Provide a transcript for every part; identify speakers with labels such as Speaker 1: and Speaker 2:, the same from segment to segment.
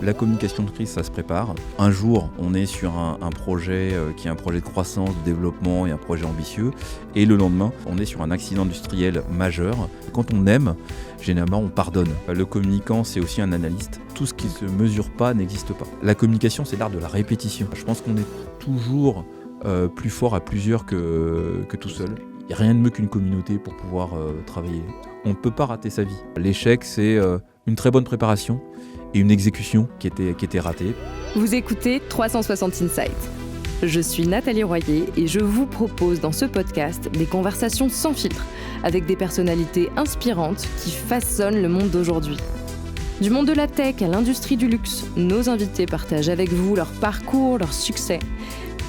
Speaker 1: La communication de crise, ça se prépare. Un jour, on est sur un projet qui est un projet de croissance, de développement et un projet ambitieux. Et le lendemain, on est sur un accident industriel majeur. Quand on aime, généralement, on pardonne. Le communicant, c'est aussi un analyste. Tout ce qui ne se mesure pas n'existe pas. La communication, c'est l'art de la répétition. Je pense qu'on est toujours plus fort à plusieurs que tout seul. Il n'y a rien de mieux qu'une communauté pour pouvoir travailler. On ne peut pas rater sa vie. L'échec, c'est une très bonne préparation et une exécution qui était ratée.
Speaker 2: Vous écoutez 360 Insight. Je suis Nathalie Royer et je vous propose dans ce podcast des conversations sans filtre avec des personnalités inspirantes qui façonnent le monde d'aujourd'hui. Du monde de la tech à l'industrie du luxe, nos invités partagent avec vous leur parcours, leur succès.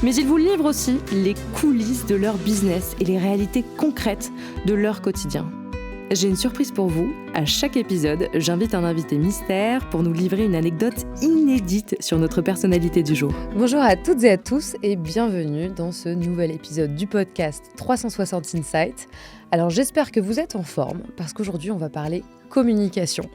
Speaker 2: Mais ils vous livrent aussi les coulisses de leur business et les réalités concrètes de leur quotidien. J'ai une surprise pour vous. À chaque épisode, j'invite un invité mystère pour nous livrer une anecdote inédite sur notre personnalité du jour. Bonjour à toutes et à tous et bienvenue dans ce nouvel épisode du podcast 360 Insight. Alors j'espère que vous êtes en forme parce qu'aujourd'hui on va parler communication.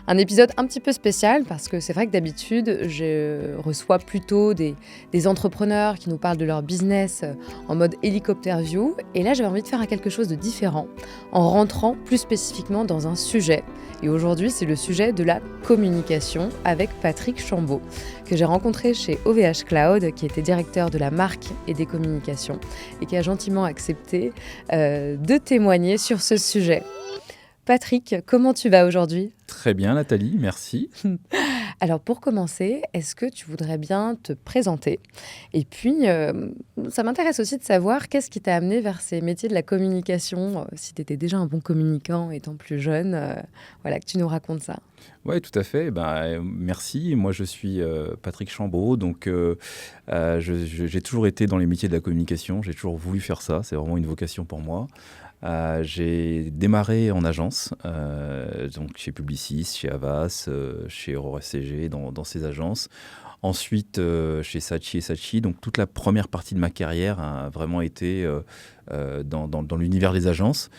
Speaker 2: Un épisode un petit peu spécial parce que c'est vrai que d'habitude je reçois plutôt des entrepreneurs qui nous parlent de leur business en mode hélicoptère view et là j'avais envie de faire quelque chose de différent en rentrant plus spécifiquement dans un sujet. Et aujourd'hui c'est le sujet de la communication avec Patrick Chambaud que j'ai rencontré chez OVH Cloud qui était directeur de la marque et des communications et qui a gentiment accepté de témoigner sur ce sujet. Patrick, comment tu vas aujourd'hui ?
Speaker 1: Très bien Nathalie, merci.
Speaker 2: Alors pour commencer, est-ce que tu voudrais bien te présenter ? Et puis, ça m'intéresse aussi de savoir qu'est-ce qui t'a amené vers ces métiers de la communication, si tu étais déjà un bon communicant étant plus jeune, voilà, que tu nous racontes ça.
Speaker 1: Oui, tout à fait. Merci. Moi, je suis Patrick Chambaud. Donc, j'ai toujours été dans les métiers de la communication. J'ai toujours voulu faire ça. C'est vraiment une vocation pour moi. J'ai démarré en agence, donc chez Publicis, chez Havas, chez Aurore SCG, dans ces agences. Ensuite, chez Saatchi & Saatchi, donc toute la première partie de ma carrière a vraiment été dans l'univers des agences.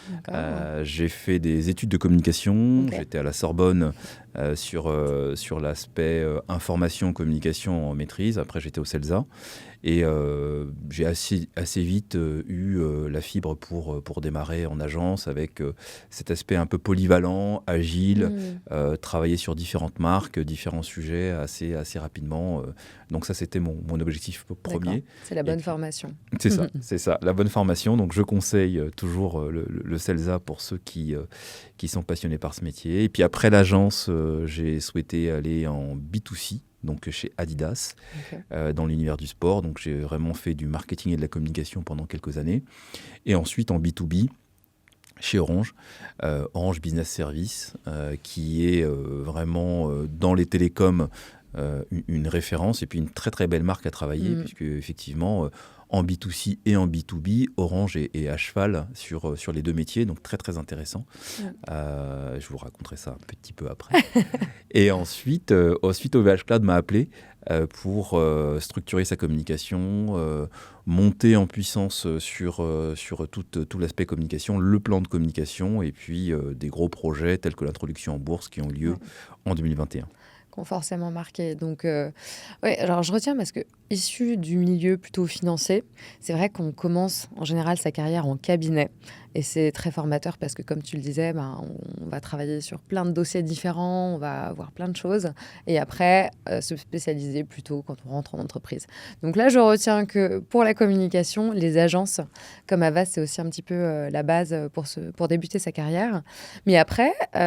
Speaker 1: J'ai fait des études de communication, J'étais à la Sorbonne sur l'aspect information, communication en maîtrise. Après, j'étais au CELSA. Et j'ai assez vite eu la fibre pour démarrer en agence avec cet aspect un peu polyvalent, agile, travailler sur différentes marques, différents sujets assez rapidement. Donc ça, c'était mon objectif premier.
Speaker 2: D'accord. C'est la bonne formation.
Speaker 1: C'est ça, la bonne formation. Donc je conseille toujours le CELSA pour ceux qui sont passionnés par ce métier. Et puis après l'agence, j'ai souhaité aller en B2C. Donc chez Adidas, dans l'univers du sport. Donc j'ai vraiment fait du marketing et de la communication pendant quelques années. Et ensuite en B2B, chez Orange, Orange Business Service, qui est vraiment dans les télécoms une référence et puis une très très belle marque à travailler, puisque effectivement, en B2C et en B2B, Orange est à cheval sur les deux métiers, donc très très intéressant. Je vous raconterai ça un petit peu après. Et ensuite OVH Cloud m'a appelé pour structurer sa communication, monter en puissance sur tout l'aspect communication, le plan de communication et puis des gros projets tels que l'introduction en bourse qui ont lieu en 2021.
Speaker 2: Qui ont forcément marqué. Donc, alors je retiens parce que issu du milieu plutôt financier, c'est vrai qu'on commence en général sa carrière en cabinet. Et c'est très formateur parce que, comme tu le disais, on va travailler sur plein de dossiers différents, on va voir plein de choses. Et après, se spécialiser plutôt quand on rentre en entreprise. Donc là, je retiens que pour la communication, les agences comme Havas, c'est aussi un petit peu la base pour débuter sa carrière. Mais après, tu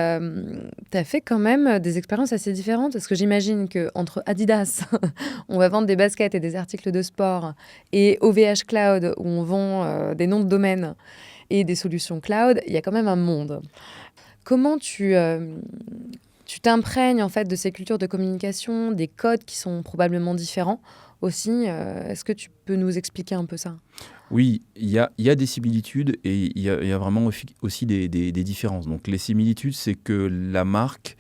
Speaker 2: as fait quand même des expériences assez différentes. Parce que j'imagine qu'entre Adidas, on va vendre des baskets et des articles de sport, et OVH Cloud, où on vend des noms de domaines, et des solutions cloud, il y a quand même un monde. Comment tu t'imprègnes en fait de ces cultures de communication, des codes qui sont probablement différents aussi. Est-ce que tu peux nous expliquer un peu ça ?
Speaker 1: Oui, il y a des similitudes et il y a vraiment aussi des différences. Donc les similitudes, c'est que la marque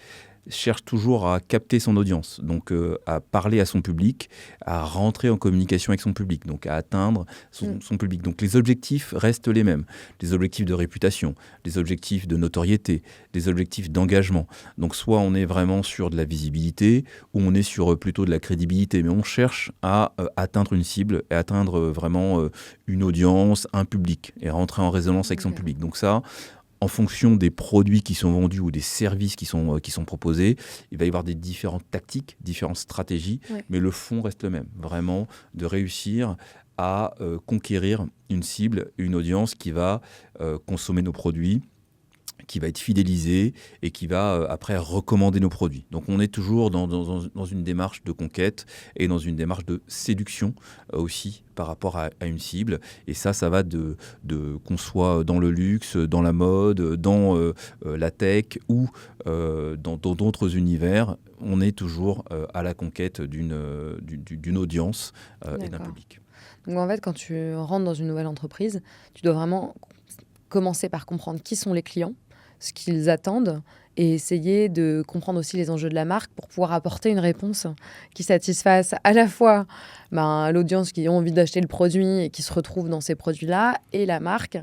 Speaker 1: cherche toujours à capter son audience, donc à parler à son public, à rentrer en communication avec son public, donc à atteindre son public. Donc les objectifs restent les mêmes, les objectifs de réputation, les objectifs de notoriété, les objectifs d'engagement. Donc soit on est vraiment sur de la visibilité, ou on est sur plutôt de la crédibilité, mais on cherche à atteindre une cible, et atteindre vraiment une audience, un public, et rentrer en résonance avec son public. Donc ça, en fonction des produits qui sont vendus ou des services qui sont proposés, il va y avoir des différentes tactiques, différentes stratégies, mais le fond reste le même. Vraiment, de réussir à conquérir une cible, une audience qui va consommer nos produits, qui va être fidélisé et qui va après recommander nos produits. Donc on est toujours dans une démarche de conquête et dans une démarche de séduction aussi par rapport à une cible. Et ça va de qu'on soit dans le luxe, dans la mode, dans la tech ou dans d'autres univers, on est toujours à la conquête d'une audience et d'un public.
Speaker 2: Donc en fait, quand tu rentres dans une nouvelle entreprise, tu dois vraiment commencer par comprendre qui sont les clients, ce qu'ils attendent et essayer de comprendre aussi les enjeux de la marque pour pouvoir apporter une réponse qui satisfasse à la fois l'audience qui a envie d'acheter le produit et qui se retrouve dans ces produits-là et la marque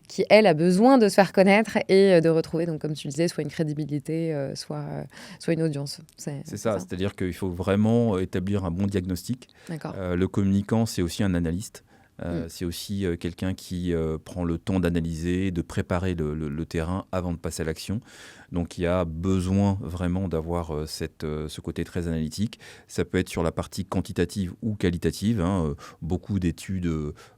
Speaker 2: qui, elle, a besoin de se faire connaître et de retrouver, donc, comme tu le disais, soit une crédibilité, soit une audience. C'est ça,
Speaker 1: c'est-à-dire qu'il faut vraiment établir un bon diagnostic.
Speaker 2: D'accord.
Speaker 1: Le communicant, c'est aussi un analyste. C'est aussi quelqu'un qui prend le temps d'analyser, de préparer le terrain avant de passer à l'action. Donc il y a besoin vraiment d'avoir ce côté très analytique. Ça peut être sur la partie quantitative ou qualitative. Beaucoup d'études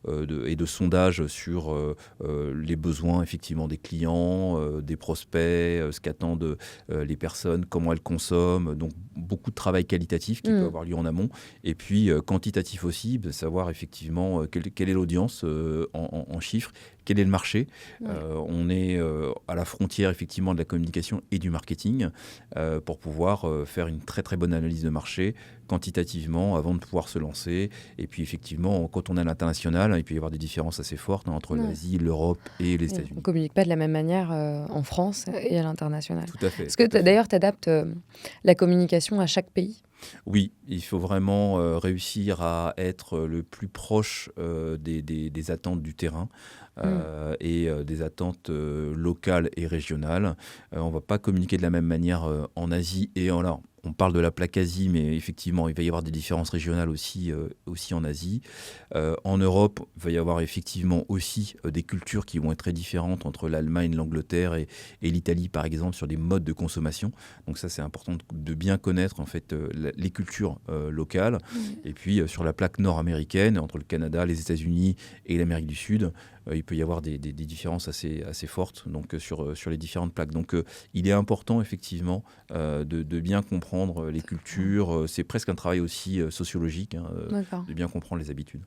Speaker 1: et de sondages sur les besoins effectivement des clients, des prospects, ce qu'attendent les personnes, comment elles consomment. Donc beaucoup de travail qualitatif qui peut avoir lieu en amont. Et puis quantitatif aussi, de savoir effectivement quelle est l'audience en chiffres, quel est le marché. On est à la frontière effectivement de la communication et du marketing pour pouvoir faire une très très bonne analyse de marché quantitativement avant de pouvoir se lancer. Et puis effectivement, quand on est à l'international, il peut y avoir des différences assez fortes entre l'Asie, l'Europe et les États-Unis.
Speaker 2: On ne communique pas de la même manière en France et à l'international.
Speaker 1: Tout à fait.
Speaker 2: Est-ce que d'ailleurs tu adaptes la communication à chaque pays ?
Speaker 1: Oui, il faut vraiment réussir à être le plus proche des attentes du terrain et des attentes locales et régionales. On ne va pas communiquer de la même manière en Asie et en... On parle de la plaque Asie, mais effectivement, il va y avoir des différences régionales aussi en Asie. En Europe, il va y avoir effectivement aussi des cultures qui vont être très différentes entre l'Allemagne, l'Angleterre et l'Italie, par exemple, sur des modes de consommation. Donc ça, c'est important de bien connaître en fait les cultures locales. Et puis sur la plaque nord-américaine, entre le Canada, les États-Unis et l'Amérique du Sud, il peut y avoir des différences assez fortes donc, sur les différentes plaques. Donc il est important effectivement de bien comprendre les cultures. C'est presque un travail aussi sociologique, de bien comprendre les habitudes.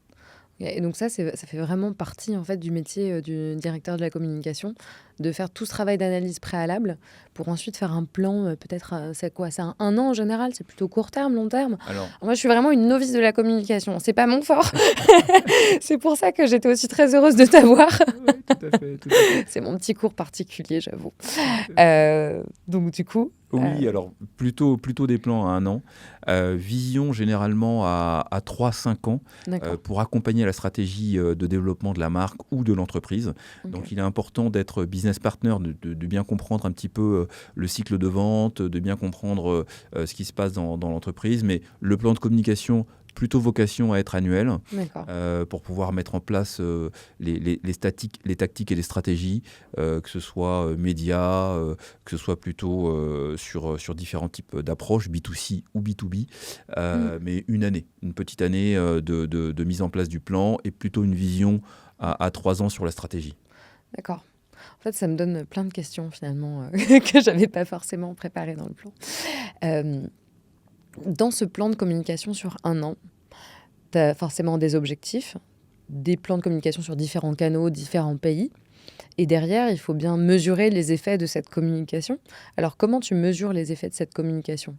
Speaker 2: Et donc ça fait vraiment partie en fait du métier du directeur de la communication, de faire tout ce travail d'analyse préalable pour ensuite faire un plan, peut-être, c'est quoi ? C'est un an en général ? C'est plutôt court terme, long terme ? Alors, moi, je suis vraiment une novice de la communication. C'est pas mon fort. C'est pour ça que j'étais aussi très heureuse de t'avoir.
Speaker 1: Oui, tout à fait.
Speaker 2: C'est mon petit cours particulier, j'avoue. Donc du coup...
Speaker 1: Oui, alors plutôt des plans à 1 an. Vision généralement à 3-5 ans pour accompagner la stratégie de développement de la marque ou de l'entreprise. Okay. Donc il est important d'être business partner, de bien comprendre un petit peu le cycle de vente, de bien comprendre ce qui se passe dans l'entreprise. Mais le plan de communication plutôt vocation à être annuel pour pouvoir mettre en place les tactiques et les stratégies, que ce soit médias, que ce soit plutôt sur différents types d'approches, B2C ou B2B, mais une petite année de mise en place du plan et plutôt une vision à 3 ans sur la stratégie.
Speaker 2: D'accord. En fait, ça me donne plein de questions finalement que je n'avais pas forcément préparées dans le plan. Dans ce plan de communication sur 1 an, tu as forcément des objectifs, des plans de communication sur différents canaux, différents pays. Et derrière, il faut bien mesurer les effets de cette communication. Alors, comment tu mesures les effets de cette communication ?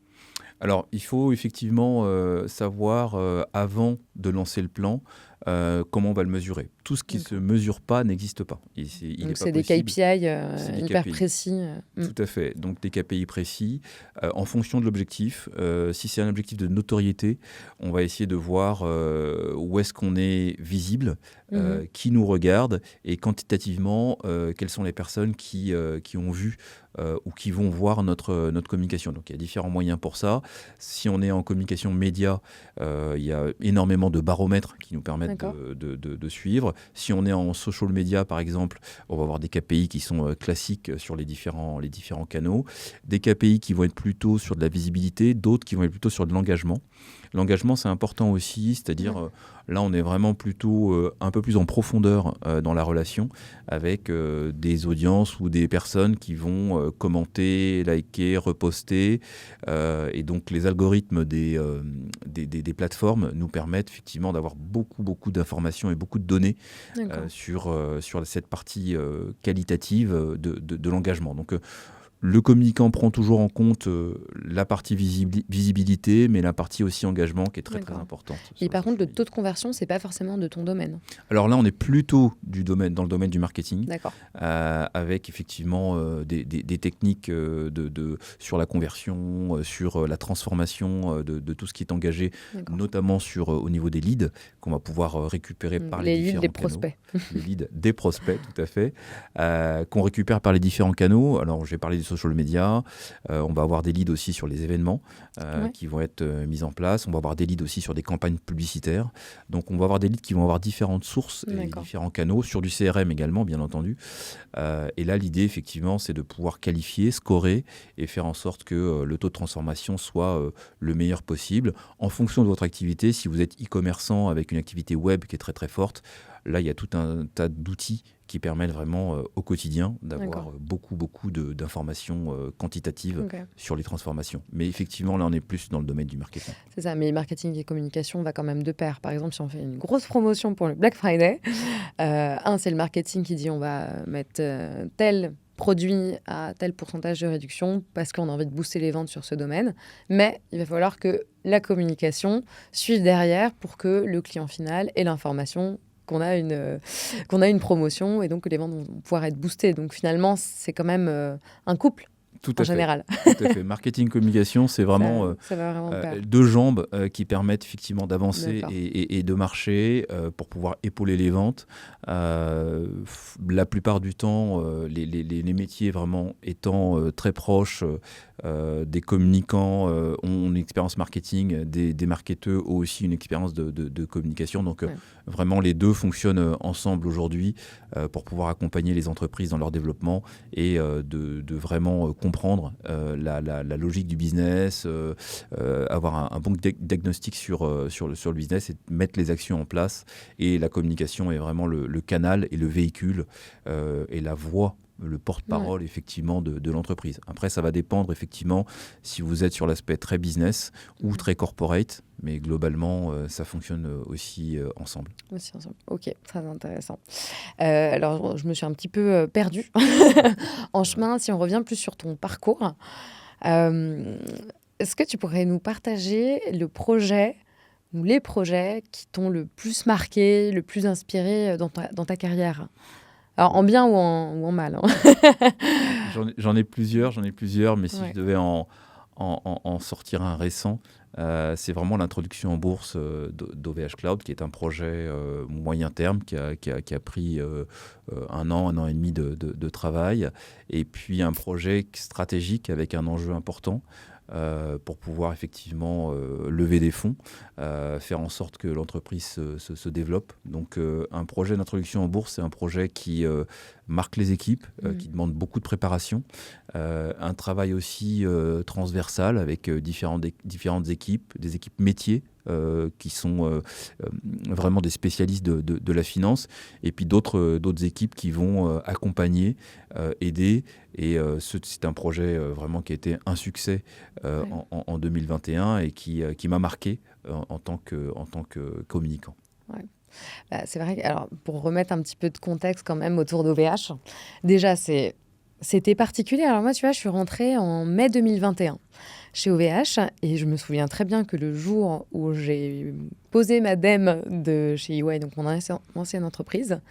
Speaker 1: Alors, il faut effectivement savoir, avant de lancer le plan, comment on va le mesurer. Tout ce qui ne se mesure pas n'existe pas.
Speaker 2: Donc, c'est des KPI hyper précis.
Speaker 1: Tout à fait. Donc, des KPI précis en fonction de l'objectif. Si c'est un objectif de notoriété, on va essayer de voir où est-ce qu'on est visible, qui nous regarde et quantitativement, quelles sont les personnes qui ont vu ou qui vont voir notre communication. Donc, il y a différents moyens pour ça. Si on est en communication média, il y a énormément de baromètres qui nous permettent de suivre. Si on est en social media, par exemple, on va avoir des KPI qui sont classiques sur les différents canaux. Des KPI qui vont être plutôt sur de la visibilité, d'autres qui vont être plutôt sur de l'engagement. L'engagement, c'est important aussi, c'est-à-dire là, on est vraiment plutôt un peu plus en profondeur dans la relation avec des audiences ou des personnes qui vont commenter, liker, reposter. Et donc, les algorithmes des plateformes nous permettent effectivement d'avoir beaucoup d'informations et beaucoup de données sur cette partie qualitative de l'engagement. Donc, le communicant prend toujours en compte la partie visibilité, mais la partie aussi engagement qui est très importante.
Speaker 2: Et par contre, le taux de conversion, c'est pas forcément de ton domaine.
Speaker 1: Alors là, on est plutôt dans le domaine du marketing, avec effectivement des techniques sur la conversion, sur la transformation de tout ce qui est engagé, notamment au niveau des leads qu'on va pouvoir récupérer par les différents canaux.
Speaker 2: Prospects.
Speaker 1: Les leads des prospects, tout à fait, qu'on récupère par les différents canaux. Alors, j'ai parlé du social media, on va avoir des leads aussi sur les événements qui vont être mis en place, on va avoir des leads aussi sur des campagnes publicitaires, donc on va avoir des leads qui vont avoir différentes sources et différents canaux, sur du CRM également bien entendu, et là l'idée effectivement c'est de pouvoir qualifier, scorer et faire en sorte que le taux de transformation soit le meilleur possible en fonction de votre activité. Si vous êtes e-commerçant avec une activité web qui est très très forte, là il y a tout un tas d'outils qui permettent vraiment au quotidien d'avoir beaucoup d'informations quantitatives sur les transformations. Mais effectivement, là, on est plus dans le domaine du marketing.
Speaker 2: C'est ça, mais marketing et communication va quand même de pair. Par exemple, si on fait une grosse promotion pour le Black Friday, c'est le marketing qui dit on va mettre tel produit à tel pourcentage de réduction parce qu'on a envie de booster les ventes sur ce domaine. Mais il va falloir que la communication suive derrière pour que le client final ait l'information qu'on a une promotion et donc que les ventes vont pouvoir être boostées. Donc finalement, c'est quand même un couple. En général.
Speaker 1: Tout à fait. Marketing, communication, c'est vraiment, deux jambes qui permettent effectivement d'avancer et de marcher pour pouvoir épauler les ventes. La plupart du temps, les métiers vraiment étant très proches des communicants ont une expérience marketing, des marketeurs ont aussi une expérience de communication. Donc vraiment, les deux fonctionnent ensemble aujourd'hui pour pouvoir accompagner les entreprises dans leur développement et de vraiment comprendre la logique du business, avoir un bon diagnostic sur le business et mettre les actions en place. Et la communication est vraiment le canal et le véhicule et la voix, le porte-parole effectivement de l'entreprise. Après, ça va dépendre effectivement si vous êtes sur l'aspect très business ou très corporate, mais globalement, ça fonctionne aussi ensemble.
Speaker 2: Ok, très intéressant. Alors, je me suis un petit peu perdue en chemin. Si on revient plus sur ton parcours, est-ce que tu pourrais nous partager le projet ou les projets qui t'ont le plus marqué, le plus inspiré dans ta carrière ? Alors, en bien ou en mal, hein.
Speaker 1: J'en ai plusieurs, mais si je devais en sortir un récent, c'est vraiment l'introduction en bourse d'OVH Cloud, qui est un projet moyen terme qui a pris un an et demi de travail, et puis un projet stratégique avec un enjeu important. Pour pouvoir effectivement lever des fonds, faire en sorte que l'entreprise se développe. Donc un projet d'introduction en bourse, c'est un projet qui marque les équipes, qui demande beaucoup de préparation, un travail aussi transversal avec différentes équipes, des équipes métiers, qui sont vraiment des spécialistes de la finance, et puis d'autres équipes qui vont accompagner, aider. Et c'est un projet vraiment qui a été un succès en 2021 et qui m'a marqué en tant que communicant.
Speaker 2: Ouais. C'est vrai. Alors, pour remettre un petit peu de contexte quand même autour d'OVH, déjà, c'est C'était particulier. Alors moi, tu vois, je suis rentrée en mai 2021 chez OVH et je me souviens très bien que le jour où j'ai posé ma DEM de chez EY, donc mon ancienne entreprise,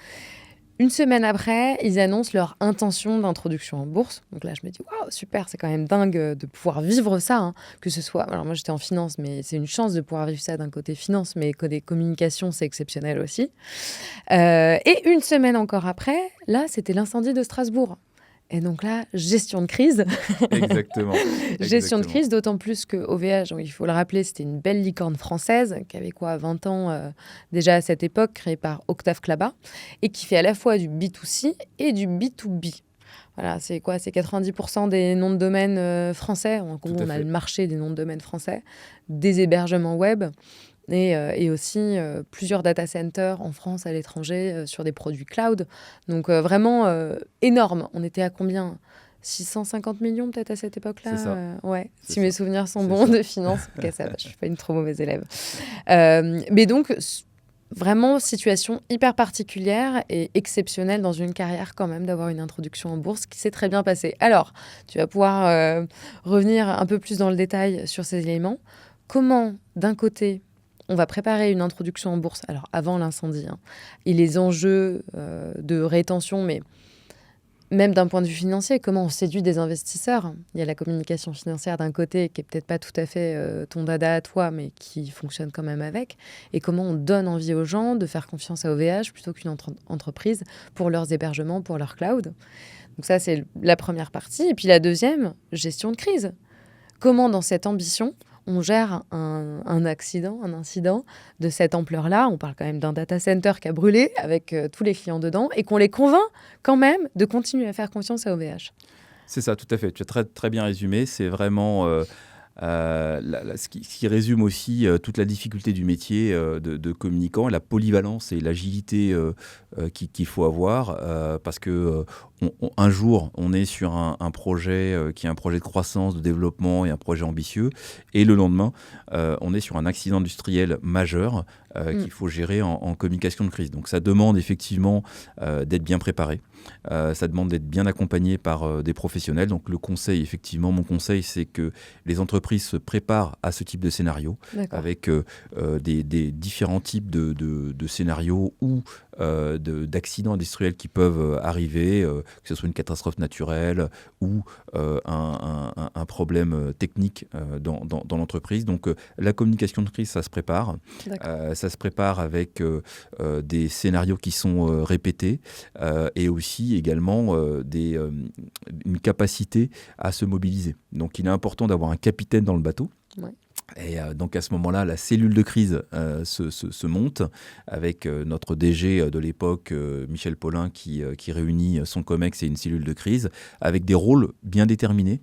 Speaker 2: une semaine après, ils annoncent leur intention d'introduction en bourse. Donc là, je me dis, waouh, super, c'est quand même dingue de pouvoir vivre ça. Hein. Que ce soit, alors moi j'étais en finance, mais c'est une chance de pouvoir vivre ça d'un côté finance, mais côté communication, c'est exceptionnel aussi. Et une semaine encore après, là, c'était l'incendie de Strasbourg. Et donc là, gestion de crise.
Speaker 1: Exactement.
Speaker 2: Gestion de crise, d'autant plus que OVH, donc il faut le rappeler, c'était une belle licorne française qui avait 20 ans déjà à cette époque, créée par Octave Klaba, et qui fait à la fois du B2C et du B2B. Voilà, c'est 90% des noms de domaine français. En gros, on a le marché des noms de domaine français, des hébergements web. Et aussi plusieurs data centers en France, à l'étranger, sur des produits cloud. Donc vraiment énorme. On était à combien ? 650 millions peut-être à cette époque-là.
Speaker 1: C'est ça.
Speaker 2: Ouais,
Speaker 1: c'est
Speaker 2: si
Speaker 1: ça.
Speaker 2: mes souvenirs sont bons de finance. Ok, ça va, je ne suis pas une trop mauvaise élève. Mais donc, vraiment, situation hyper particulière et exceptionnelle dans une carrière quand même, d'avoir une introduction en bourse qui s'est très bien passée. Alors, tu vas pouvoir revenir un peu plus dans le détail sur ces éléments. Comment, d'un côté, on va préparer une introduction en bourse, alors avant l'incendie, et les enjeux de rétention, mais même d'un point de vue financier, comment on séduit des investisseurs. Il y a la communication financière d'un côté qui est peut-être pas tout à fait ton dada à toi, mais qui fonctionne quand même avec. Et comment on donne envie aux gens de faire confiance à OVH plutôt qu'une entreprise pour leurs hébergements, pour leur cloud. Donc ça, c'est la première partie. Et puis la deuxième, gestion de crise. Comment dans cette ambition, on gère un incident de cette ampleur-là. On parle quand même d'un data center qui a brûlé avec tous les clients dedans et qu'on les convainc quand même de continuer à faire confiance à OVH.
Speaker 1: C'est ça, tout à fait. Tu as très, très bien résumé. C'est vraiment ce qui résume aussi toute la difficulté du métier de communicant, la polyvalence et l'agilité qu'il faut avoir parce que un jour, on est sur un projet qui est un projet de croissance, de développement et un projet ambitieux. Et le lendemain, on est sur un accident industriel majeur qu'il faut gérer en communication de crise. Donc ça demande effectivement d'être bien préparé. Ça demande d'être bien accompagné par des professionnels. Donc le conseil, effectivement, mon conseil, c'est que les entreprises se préparent à ce type de scénario avec des différents types de scénarios ou d'accidents industriels qui peuvent arriver, que ce soit une catastrophe naturelle ou un problème technique dans l'entreprise. Donc la communication de crise, ça se prépare. Ça se prépare avec des scénarios qui sont répétés et aussi également une capacité à se mobiliser. Donc il est important d'avoir un capitaine dans le bateau.
Speaker 2: Ouais.
Speaker 1: Et donc à ce moment-là, la cellule de crise se monte avec notre DG de l'époque, Michel Paulin, qui réunit son COMEX et une cellule de crise, avec des rôles bien déterminés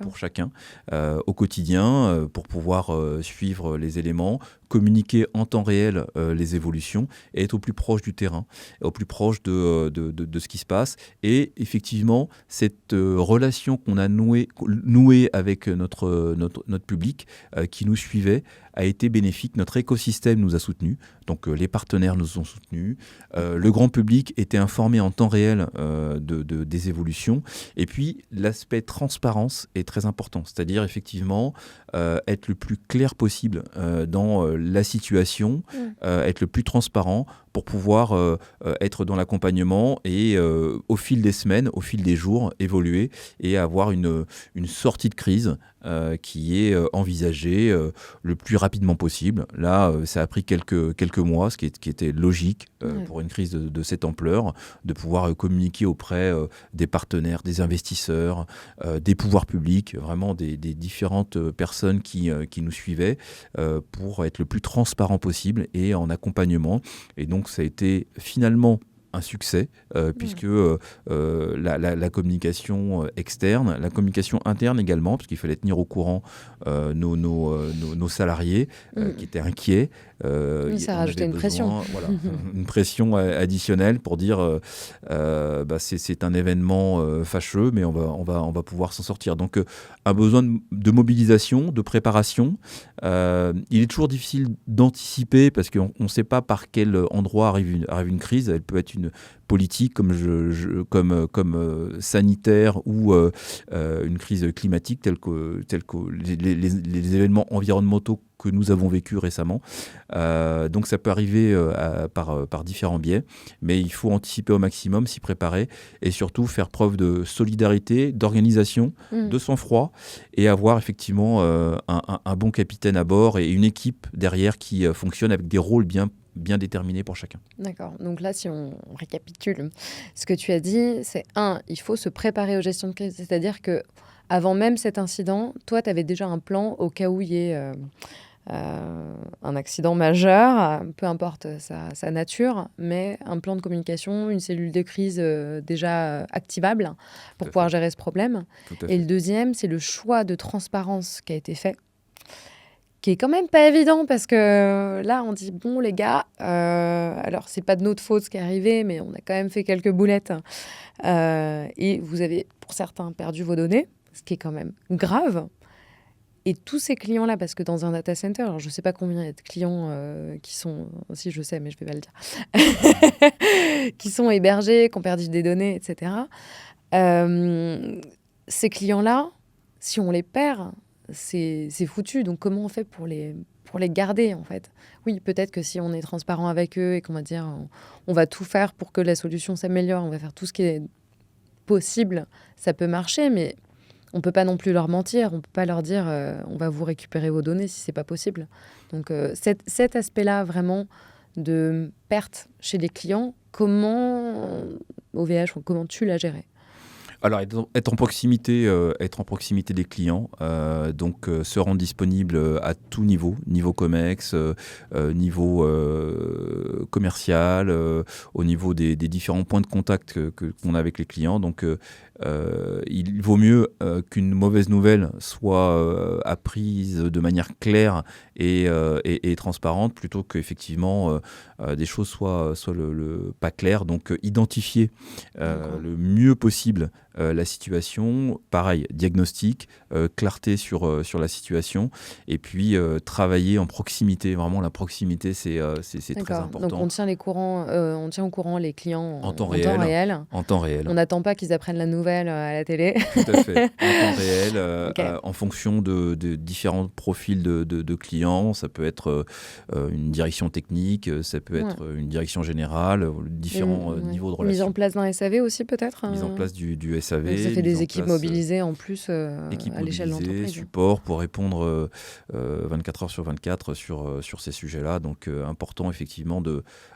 Speaker 1: pour chacun au quotidien, pour pouvoir suivre les éléments, communiquer en temps réel les évolutions et être au plus proche du terrain, au plus proche de ce qui se passe. Et effectivement, cette relation qu'on a nouée avec notre public qui nous suivait a été bénéfique. Notre écosystème nous a soutenus, donc les partenaires nous ont soutenus. Le grand public était informé en temps réel des évolutions. Et puis, l'aspect transparence est très important, c'est-à-dire effectivement être le plus clair possible dans la situation, être le plus transparent pour pouvoir être dans l'accompagnement et au fil des semaines, au fil des jours, évoluer et avoir une sortie de crise qui est envisagée le plus rapidement possible. Là, ça a pris quelques mois, ce qui était logique pour une crise de cette ampleur, de pouvoir communiquer auprès des partenaires, des investisseurs, des pouvoirs publics, vraiment des différentes personnes qui nous suivaient pour être le plus transparent possible et en accompagnement. Et donc, ça a été finalement un succès, puisque la communication externe, la communication interne également, parce qu'il fallait tenir au courant nos salariés qui étaient inquiets,
Speaker 2: Ça rajoutait une pression.
Speaker 1: Voilà, une pression additionnelle pour dire c'est un événement fâcheux, mais on va pouvoir s'en sortir. Donc, un besoin de mobilisation, de préparation. Il est toujours difficile d'anticiper parce qu'on ne sait pas par quel endroit arrive une crise. Elle peut être une politique comme sanitaire ou une crise climatique telle que les événements environnementaux que nous avons vécu récemment. Donc ça peut arriver par différents biais, mais il faut anticiper au maximum, s'y préparer et surtout faire preuve de solidarité, d'organisation, de sang-froid et avoir effectivement un bon capitaine à bord et une équipe derrière qui fonctionne avec des rôles bien déterminés pour chacun.
Speaker 2: D'accord. Donc là, si on récapitule, ce que tu as dit, c'est il faut se préparer aux gestions de crise. C'est-à-dire que avant même cet incident, toi, tu avais déjà un plan au cas où il y ait un accident majeur, peu importe sa nature, mais un plan de communication, une cellule de crise déjà activable pour pouvoir gérer ce problème. Et le deuxième, c'est le choix de transparence qui a été fait, qui est quand même pas évident parce que là, on dit, bon, les gars, alors c'est pas de notre faute ce qui est arrivé, mais on a quand même fait quelques boulettes. Et vous avez, pour certains, perdu vos données, ce qui est quand même grave. Et tous ces clients-là, parce que dans un data center, alors je ne sais pas combien il y a de clients qui sont, si je sais, mais je ne vais pas le dire, qui sont hébergés, qui ont perdu des données, etc. Ces clients-là, si on les perd, c'est foutu. Donc comment on fait pour les garder, en fait? Oui, peut-être que si on est transparent avec eux et qu'on va dire on va tout faire pour que la solution s'améliore, on va faire tout ce qui est possible, ça peut marcher, mais on ne peut pas non plus leur mentir, on ne peut pas leur dire on va vous récupérer vos données si ce n'est pas possible. Donc cet aspect-là vraiment de perte chez les clients, comment OVH, comment tu l'as géré?
Speaker 1: Alors, être en proximité des clients, donc se rendre disponible à tout niveau COMEX, niveau commercial, au niveau des différents points de contact qu'on a avec les clients. Donc, il vaut mieux qu'une mauvaise nouvelle soit apprise de manière claire et transparente plutôt qu'effectivement des choses soient pas claires. Donc, identifier le mieux possible la situation, pareil, diagnostic, clarté sur la situation, et puis travailler en proximité. Vraiment, la proximité, c'est très important.
Speaker 2: Donc on tient au courant les clients
Speaker 1: en temps réel. On
Speaker 2: n'attend pas qu'ils apprennent la nouvelle à la télé.
Speaker 1: Tout à fait. En temps réel, en fonction de différents profils de clients. Ça peut être une direction technique, ça peut être une direction générale, différents niveaux de relations.
Speaker 2: Mise en place d'un SAV aussi, peut-être
Speaker 1: Mise en place du SAV.
Speaker 2: Donc ça fait des équipes mobilisées en plus à l'échelle de l'entreprise.
Speaker 1: Support pour répondre 24 heures sur 24 sur ces sujets-là. Donc important effectivement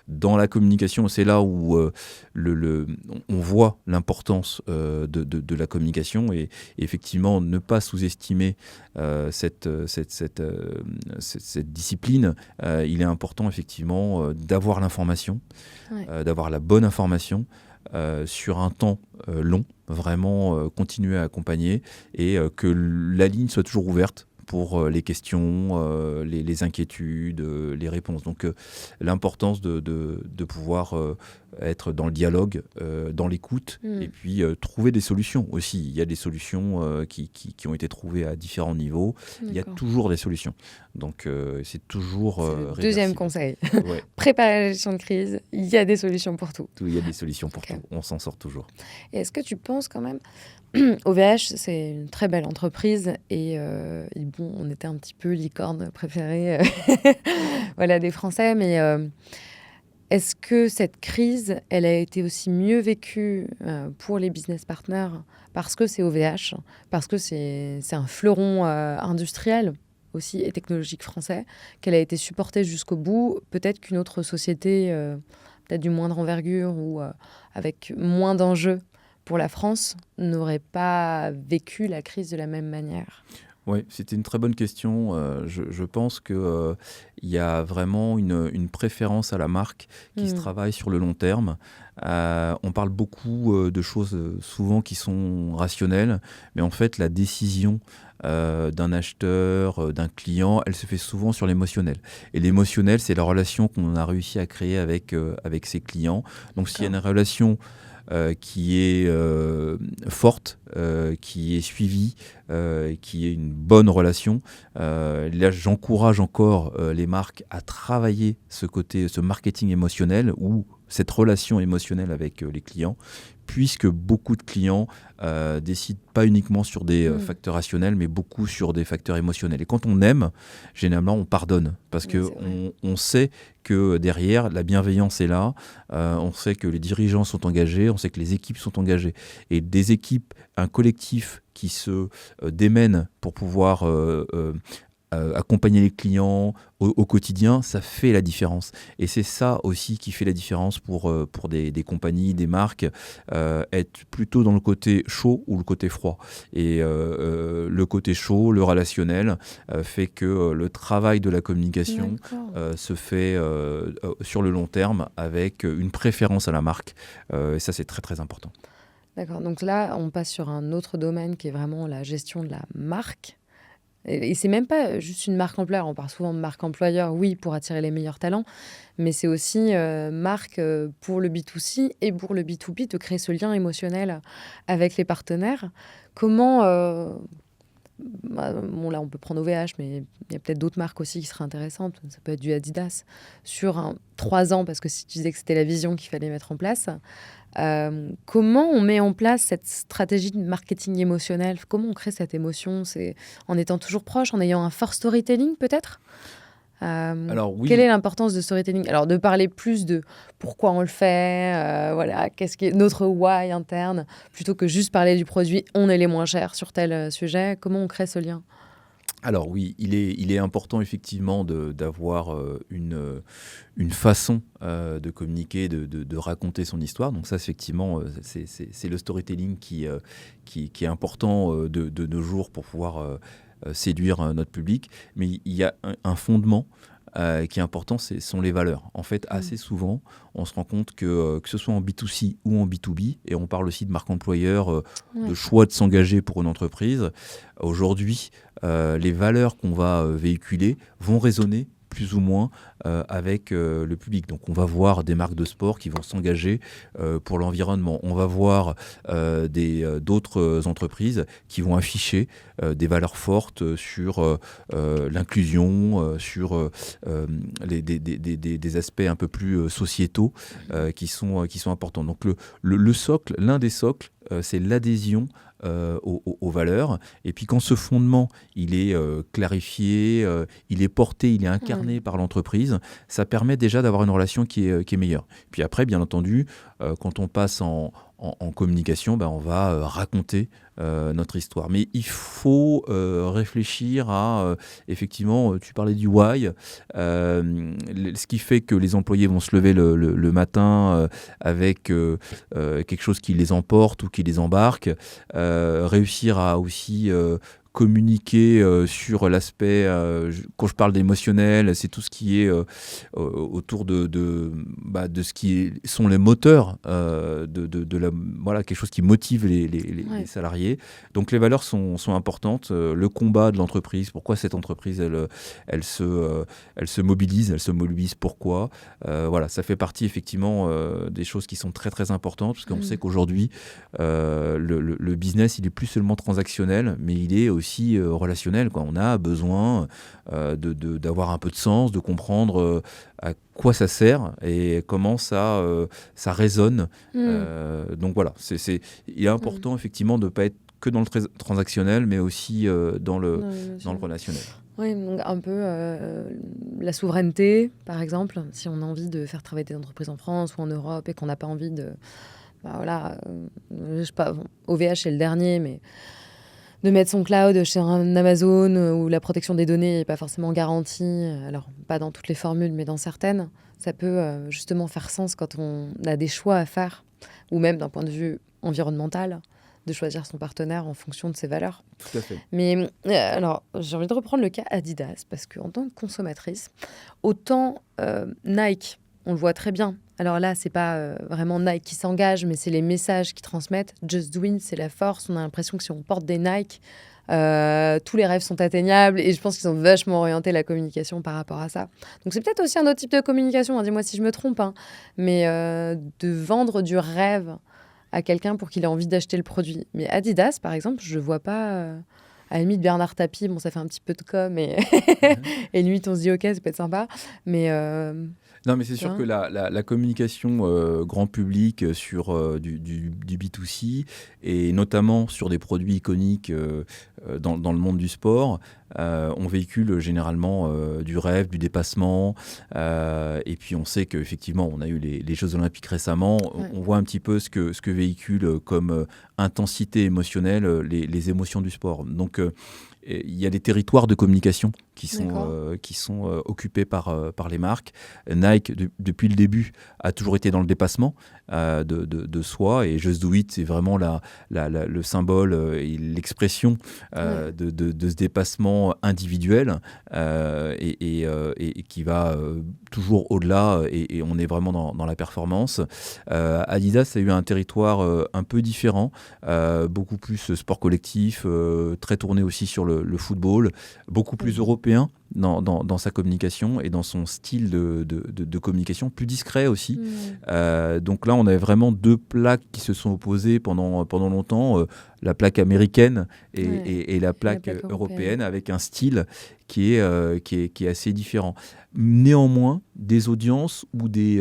Speaker 1: dans la communication, c'est là où on voit l'importance de la communication et effectivement ne pas sous-estimer cette discipline. Il est important effectivement d'avoir l'information, d'avoir la bonne information sur un temps long, vraiment continuer à accompagner et que la ligne soit toujours ouverte pour les questions, les inquiétudes, les réponses. Donc l'importance de pouvoir être dans le dialogue, dans l'écoute et puis trouver des solutions aussi. Il y a des solutions qui ont été trouvées à différents niveaux. D'accord. Il y a toujours des solutions. Donc c'est toujours
Speaker 2: c'est le deuxième conseil. Préparer la gestion de crise, il y a des solutions pour tout.
Speaker 1: Il y a des solutions pour tout. On s'en sort toujours.
Speaker 2: Et est-ce que tu penses quand même OVH, c'est une très belle entreprise et bon, on était un petit peu licorne préférée des Français, mais est-ce que cette crise, elle a été aussi mieux vécue pour les business partners parce que c'est OVH, parce que c'est un fleuron industriel aussi et technologique français, qu'elle a été supportée jusqu'au bout, peut-être qu'une autre société, peut-être du moindre envergure ou avec moins d'enjeux pour la France, n'aurait pas vécu la crise de la même manière?
Speaker 1: Oui, c'était une très bonne question. Je pense qu'il y a vraiment une préférence à la marque qui se travaille sur le long terme. On parle beaucoup de choses souvent qui sont rationnelles, mais en fait, la décision d'un acheteur, d'un client, elle se fait souvent sur l'émotionnel. Et l'émotionnel, c'est la relation qu'on a réussi à créer avec ses clients. Donc, s'il y a une relation qui est forte, qui est suivie, qui est une bonne relation. Là, j'encourage encore les marques à travailler ce marketing émotionnel ou cette relation émotionnelle avec les clients, puisque beaucoup de clients décident pas uniquement sur des facteurs rationnels, mais beaucoup sur des facteurs émotionnels. Et quand on aime, généralement, on pardonne, parce qu'on sait que derrière, la bienveillance est là, on sait que les dirigeants sont engagés, on sait que les équipes sont engagées. Et des équipes, un collectif qui se démène pour pouvoir accompagner les clients au quotidien, ça fait la différence. Et c'est ça aussi qui fait la différence pour des compagnies, des marques, être plutôt dans le côté chaud ou le côté froid. Et le côté chaud, le relationnel, fait que le travail de la communication se fait sur le long terme avec une préférence à la marque. Et ça, c'est très, très important.
Speaker 2: D'accord, donc là, on passe sur un autre domaine qui est vraiment la gestion de la marque. Et c'est même pas juste une marque employeur. On parle souvent de marque employeur, oui, pour attirer les meilleurs talents, mais c'est aussi marque pour le B2C et pour le B2B, de créer ce lien émotionnel avec les partenaires. Comment... bon, là, on peut prendre OVH, mais il y a peut-être d'autres marques aussi qui seraient intéressantes. Ça peut être du Adidas. Sur 3 ans, parce que si tu disais que c'était la vision qu'il fallait mettre en place, comment on met en place cette stratégie de marketing émotionnel? Comment on crée cette émotion? C'est en étant toujours proche, en ayant un fort storytelling peut-être?
Speaker 1: Alors oui.
Speaker 2: Quelle est l'importance de storytelling? Alors de parler plus de pourquoi on le fait, voilà, qu'est-ce qui est notre why interne, plutôt que juste parler du produit, on est les moins chers sur tel sujet. Comment on crée ce lien?
Speaker 1: Alors oui, il est important effectivement d'avoir une façon de communiquer, de raconter son histoire. Donc ça, effectivement, c'est le storytelling qui est important de nos jours pour pouvoir séduire notre public. Mais il y a un fondement qui est important, sont les valeurs. En fait, assez souvent, on se rend compte que ce soit en B2C ou en B2B, et on parle aussi de marque employeur, de choix de s'engager pour une entreprise, aujourd'hui, les valeurs qu'on va véhiculer vont résonner plus ou moins avec le public. Donc on va voir des marques de sport qui vont s'engager pour l'environnement. On va voir d'autres entreprises qui vont afficher des valeurs fortes sur l'inclusion, sur des aspects un peu plus sociétaux qui sont importants. Donc le socle, l'un des socles, c'est l'adhésion aux valeurs. Et puis quand ce fondement, il est clarifié, il est porté, il est incarné par l'entreprise, ça permet déjà d'avoir une relation qui est meilleure. Puis après, bien entendu, quand on passe en communication, on va raconter notre histoire. Mais il faut réfléchir à, effectivement, tu parlais du why, ce qui fait que les employés vont se lever le matin avec quelque chose qui les emporte ou qui les embarque, réussir à aussi communiquer sur l'aspect, quand je parle d'émotionnel, c'est tout ce qui est autour de ce qui sont les moteurs quelque chose qui motive les salariés. Donc les valeurs sont importantes. Le combat de l'entreprise, pourquoi cette entreprise elle se mobilise, pourquoi, ça fait partie effectivement des choses qui sont très très importantes, parce qu'on sait qu'aujourd'hui le business, il est plus seulement transactionnel, mais il est aussi relationnel, quoi. On a besoin d'avoir un peu de sens, de comprendre à quoi ça sert et comment ça résonne. Donc voilà, il est important effectivement de ne pas être que dans le transactionnel, mais aussi dans le relationnel.
Speaker 2: Oui, donc un peu la souveraineté, par exemple, si on a envie de faire travailler des entreprises en France ou en Europe et qu'on n'a pas envie de... je sais pas, OVH c'est le dernier, mais de mettre son cloud chez un Amazon où la protection des données n'est pas forcément garantie, alors pas dans toutes les formules, mais dans certaines, ça peut justement faire sens quand on a des choix à faire, ou même d'un point de vue environnemental, de choisir son partenaire en fonction de ses valeurs.
Speaker 1: Tout à fait.
Speaker 2: Mais alors, j'ai envie de reprendre le cas Adidas, parce qu'en tant que consommatrice, autant Nike, on le voit très bien. Alors là, c'est pas vraiment Nike qui s'engage, mais c'est les messages qu'ils transmettent. Just Do It, c'est la force. On a l'impression que si on porte des Nike, tous les rêves sont atteignables. Et je pense qu'ils ont vachement orienté la communication par rapport à ça. Donc c'est peut-être aussi un autre type de communication, hein, dis-moi si je me trompe, hein. Mais de vendre du rêve à quelqu'un pour qu'il ait envie d'acheter le produit. Mais Adidas, par exemple, je vois pas... à la limite, Bernard Tapie, bon, ça fait un petit peu de com, et, et limite, on se dit, OK, ça peut être sympa. Mais
Speaker 1: Non, mais c'est sûr que la communication grand public sur du B2C, et notamment sur des produits iconiques dans le monde du sport, on véhicule généralement du rêve, du dépassement. Et puis on sait qu'effectivement, on a eu les Jeux Olympiques récemment.
Speaker 2: Ouais.
Speaker 1: On voit un petit peu ce que véhicule comme intensité émotionnelle les émotions du sport. Donc il y a des territoires de communication qui sont occupés par les marques. Nike, depuis le début, a toujours été dans le dépassement de soi, et Just Do It, c'est vraiment le symbole et l'expression de ce dépassement individuel et qui va toujours au-delà, et on est vraiment dans la performance. Adidas a eu un territoire un peu différent, beaucoup plus sport collectif, très tourné aussi sur le football, beaucoup plus européen dans sa communication et dans son style de communication, plus discret aussi. Donc là, on avait vraiment deux plaques qui se sont opposées pendant longtemps, la plaque américaine et la plaque européenne, avec un style qui est assez différent. Néanmoins, des audiences ou des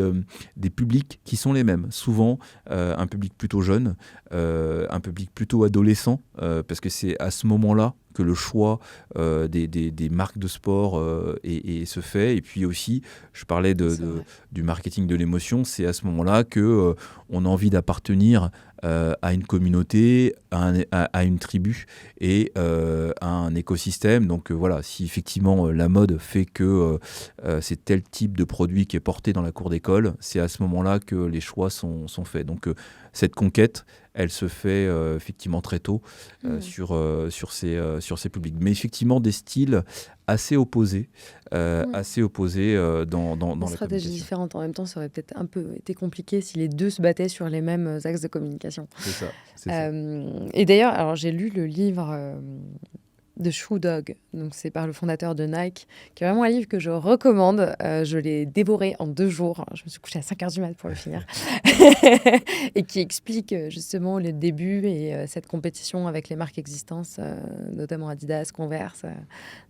Speaker 1: publics qui sont les mêmes. Souvent, un public plutôt jeune, un public plutôt adolescent, parce que c'est à ce moment-là que le choix des marques de sport se fait. Et puis aussi, je parlais du marketing de l'émotion, c'est à ce moment-là qu'on a envie d'appartenir à une communauté, à une tribu et à un écosystème. Donc voilà, si effectivement la mode fait que c'est tel type de produit qui est porté dans la cour d'école, c'est à ce moment-là que les choix sont faits. Donc cette conquête, elle se fait effectivement très tôt sur ces publics. Mais effectivement, des styles assez opposés, dans la
Speaker 2: stratégie différente. En même temps, ça aurait peut-être un peu été compliqué si les deux se battaient sur les mêmes axes de communication.
Speaker 1: C'est ça.
Speaker 2: Et d'ailleurs, alors j'ai lu le livre de Shoe Dog, donc c'est par le fondateur de Nike, qui est vraiment un livre que je recommande. Je l'ai dévoré en 2 jours. Je me suis couchée à 5h du mat pour le finir. Et qui explique justement le début et cette compétition avec les marques existantes, notamment Adidas, Converse.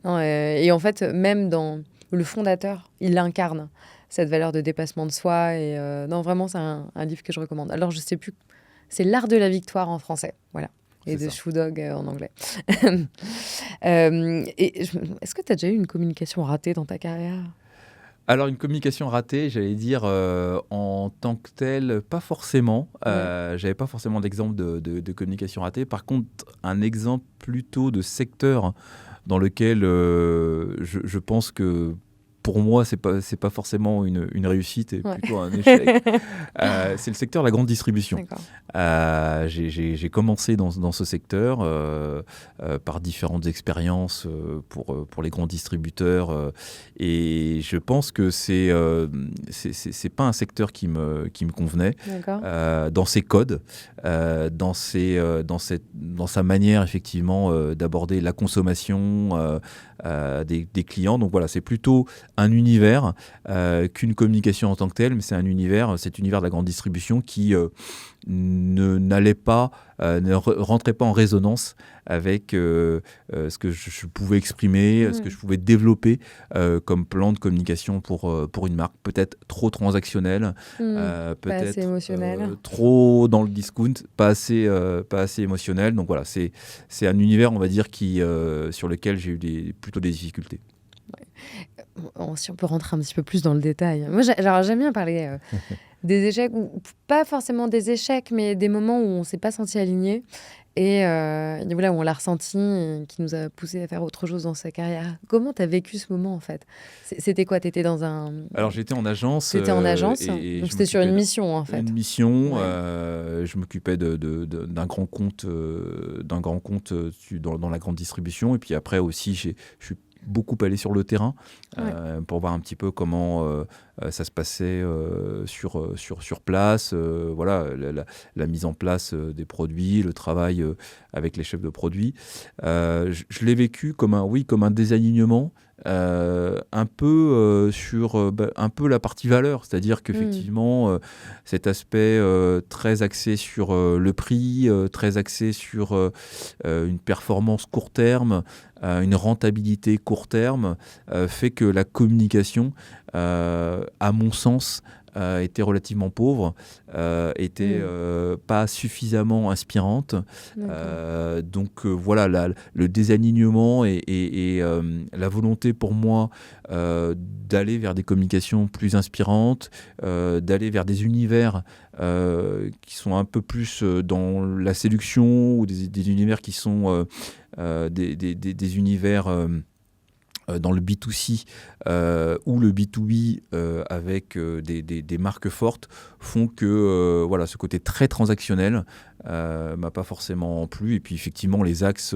Speaker 2: Et en fait, même dans le fondateur, il incarne cette valeur de dépassement de soi. Et non, vraiment, c'est un livre que je recommande. Alors, je sais plus, c'est L'Art de la victoire en français. Voilà. Et de Shoe Dog en anglais. Est-ce que tu as déjà eu une communication ratée dans ta carrière ?
Speaker 1: Alors, une communication ratée, j'allais dire, en tant que telle, pas forcément. J'avais pas forcément d'exemple de communication ratée. Par contre, un exemple plutôt de secteur dans lequel je pense que pour moi, c'est pas forcément une réussite, et plutôt un échec. C'est le secteur de la grande distribution. J'ai commencé dans ce secteur par différentes expériences pour les grands distributeurs, et je pense que c'est pas un secteur qui me convenait dans ses codes, dans sa manière effectivement d'aborder la consommation des clients. Donc voilà, c'est plutôt un univers qu'une communication en tant que telle, mais c'est cet univers de la grande distribution qui ne rentrait pas en résonance avec ce que je pouvais exprimer, ce que je pouvais développer comme plan de communication pour une marque. Peut-être trop transactionnel, peut-être trop dans le discount, pas assez émotionnel. Donc voilà, c'est un univers, on va dire, sur lequel j'ai eu plutôt des difficultés.
Speaker 2: Si on peut rentrer un petit peu plus dans le détail. Moi, j'aime bien parler des échecs, ou pas forcément des échecs, mais des moments où on ne s'est pas senti aligné et voilà, où on l'a ressenti et qui nous a poussé à faire autre chose dans sa carrière. Comment tu as vécu ce moment, en fait? C'était quoi? Tu étais dans un...
Speaker 1: Alors j'étais en agence.
Speaker 2: T'étais en agence,
Speaker 1: Et
Speaker 2: donc
Speaker 1: je
Speaker 2: c'était sur une
Speaker 1: m'occupais
Speaker 2: mission, en fait.
Speaker 1: une mission.
Speaker 2: Ouais.
Speaker 1: Je m'occupais d'un grand compte, dans la grande distribution. Et puis après aussi, je suis beaucoup allé sur le terrain pour voir un petit peu comment ça se passait sur place. Voilà, la mise en place des produits, le travail avec les chefs de produits. Je l'ai vécu comme un désalignement. Un peu sur un peu la partie valeur, c'est-à-dire qu'effectivement cet aspect très axé sur le prix, très axé sur une performance court terme, une rentabilité court terme, fait que la communication, à mon sens, était relativement pauvre, était pas suffisamment inspirante. Donc voilà, le désalignement et la volonté pour moi d'aller vers des communications plus inspirantes, d'aller vers des univers qui sont un peu plus dans la séduction, ou des univers qui sont des univers dans le B2C ou le B2B avec des marques fortes, font que voilà, ce côté très transactionnel m'a pas forcément plu. Et puis effectivement, les axes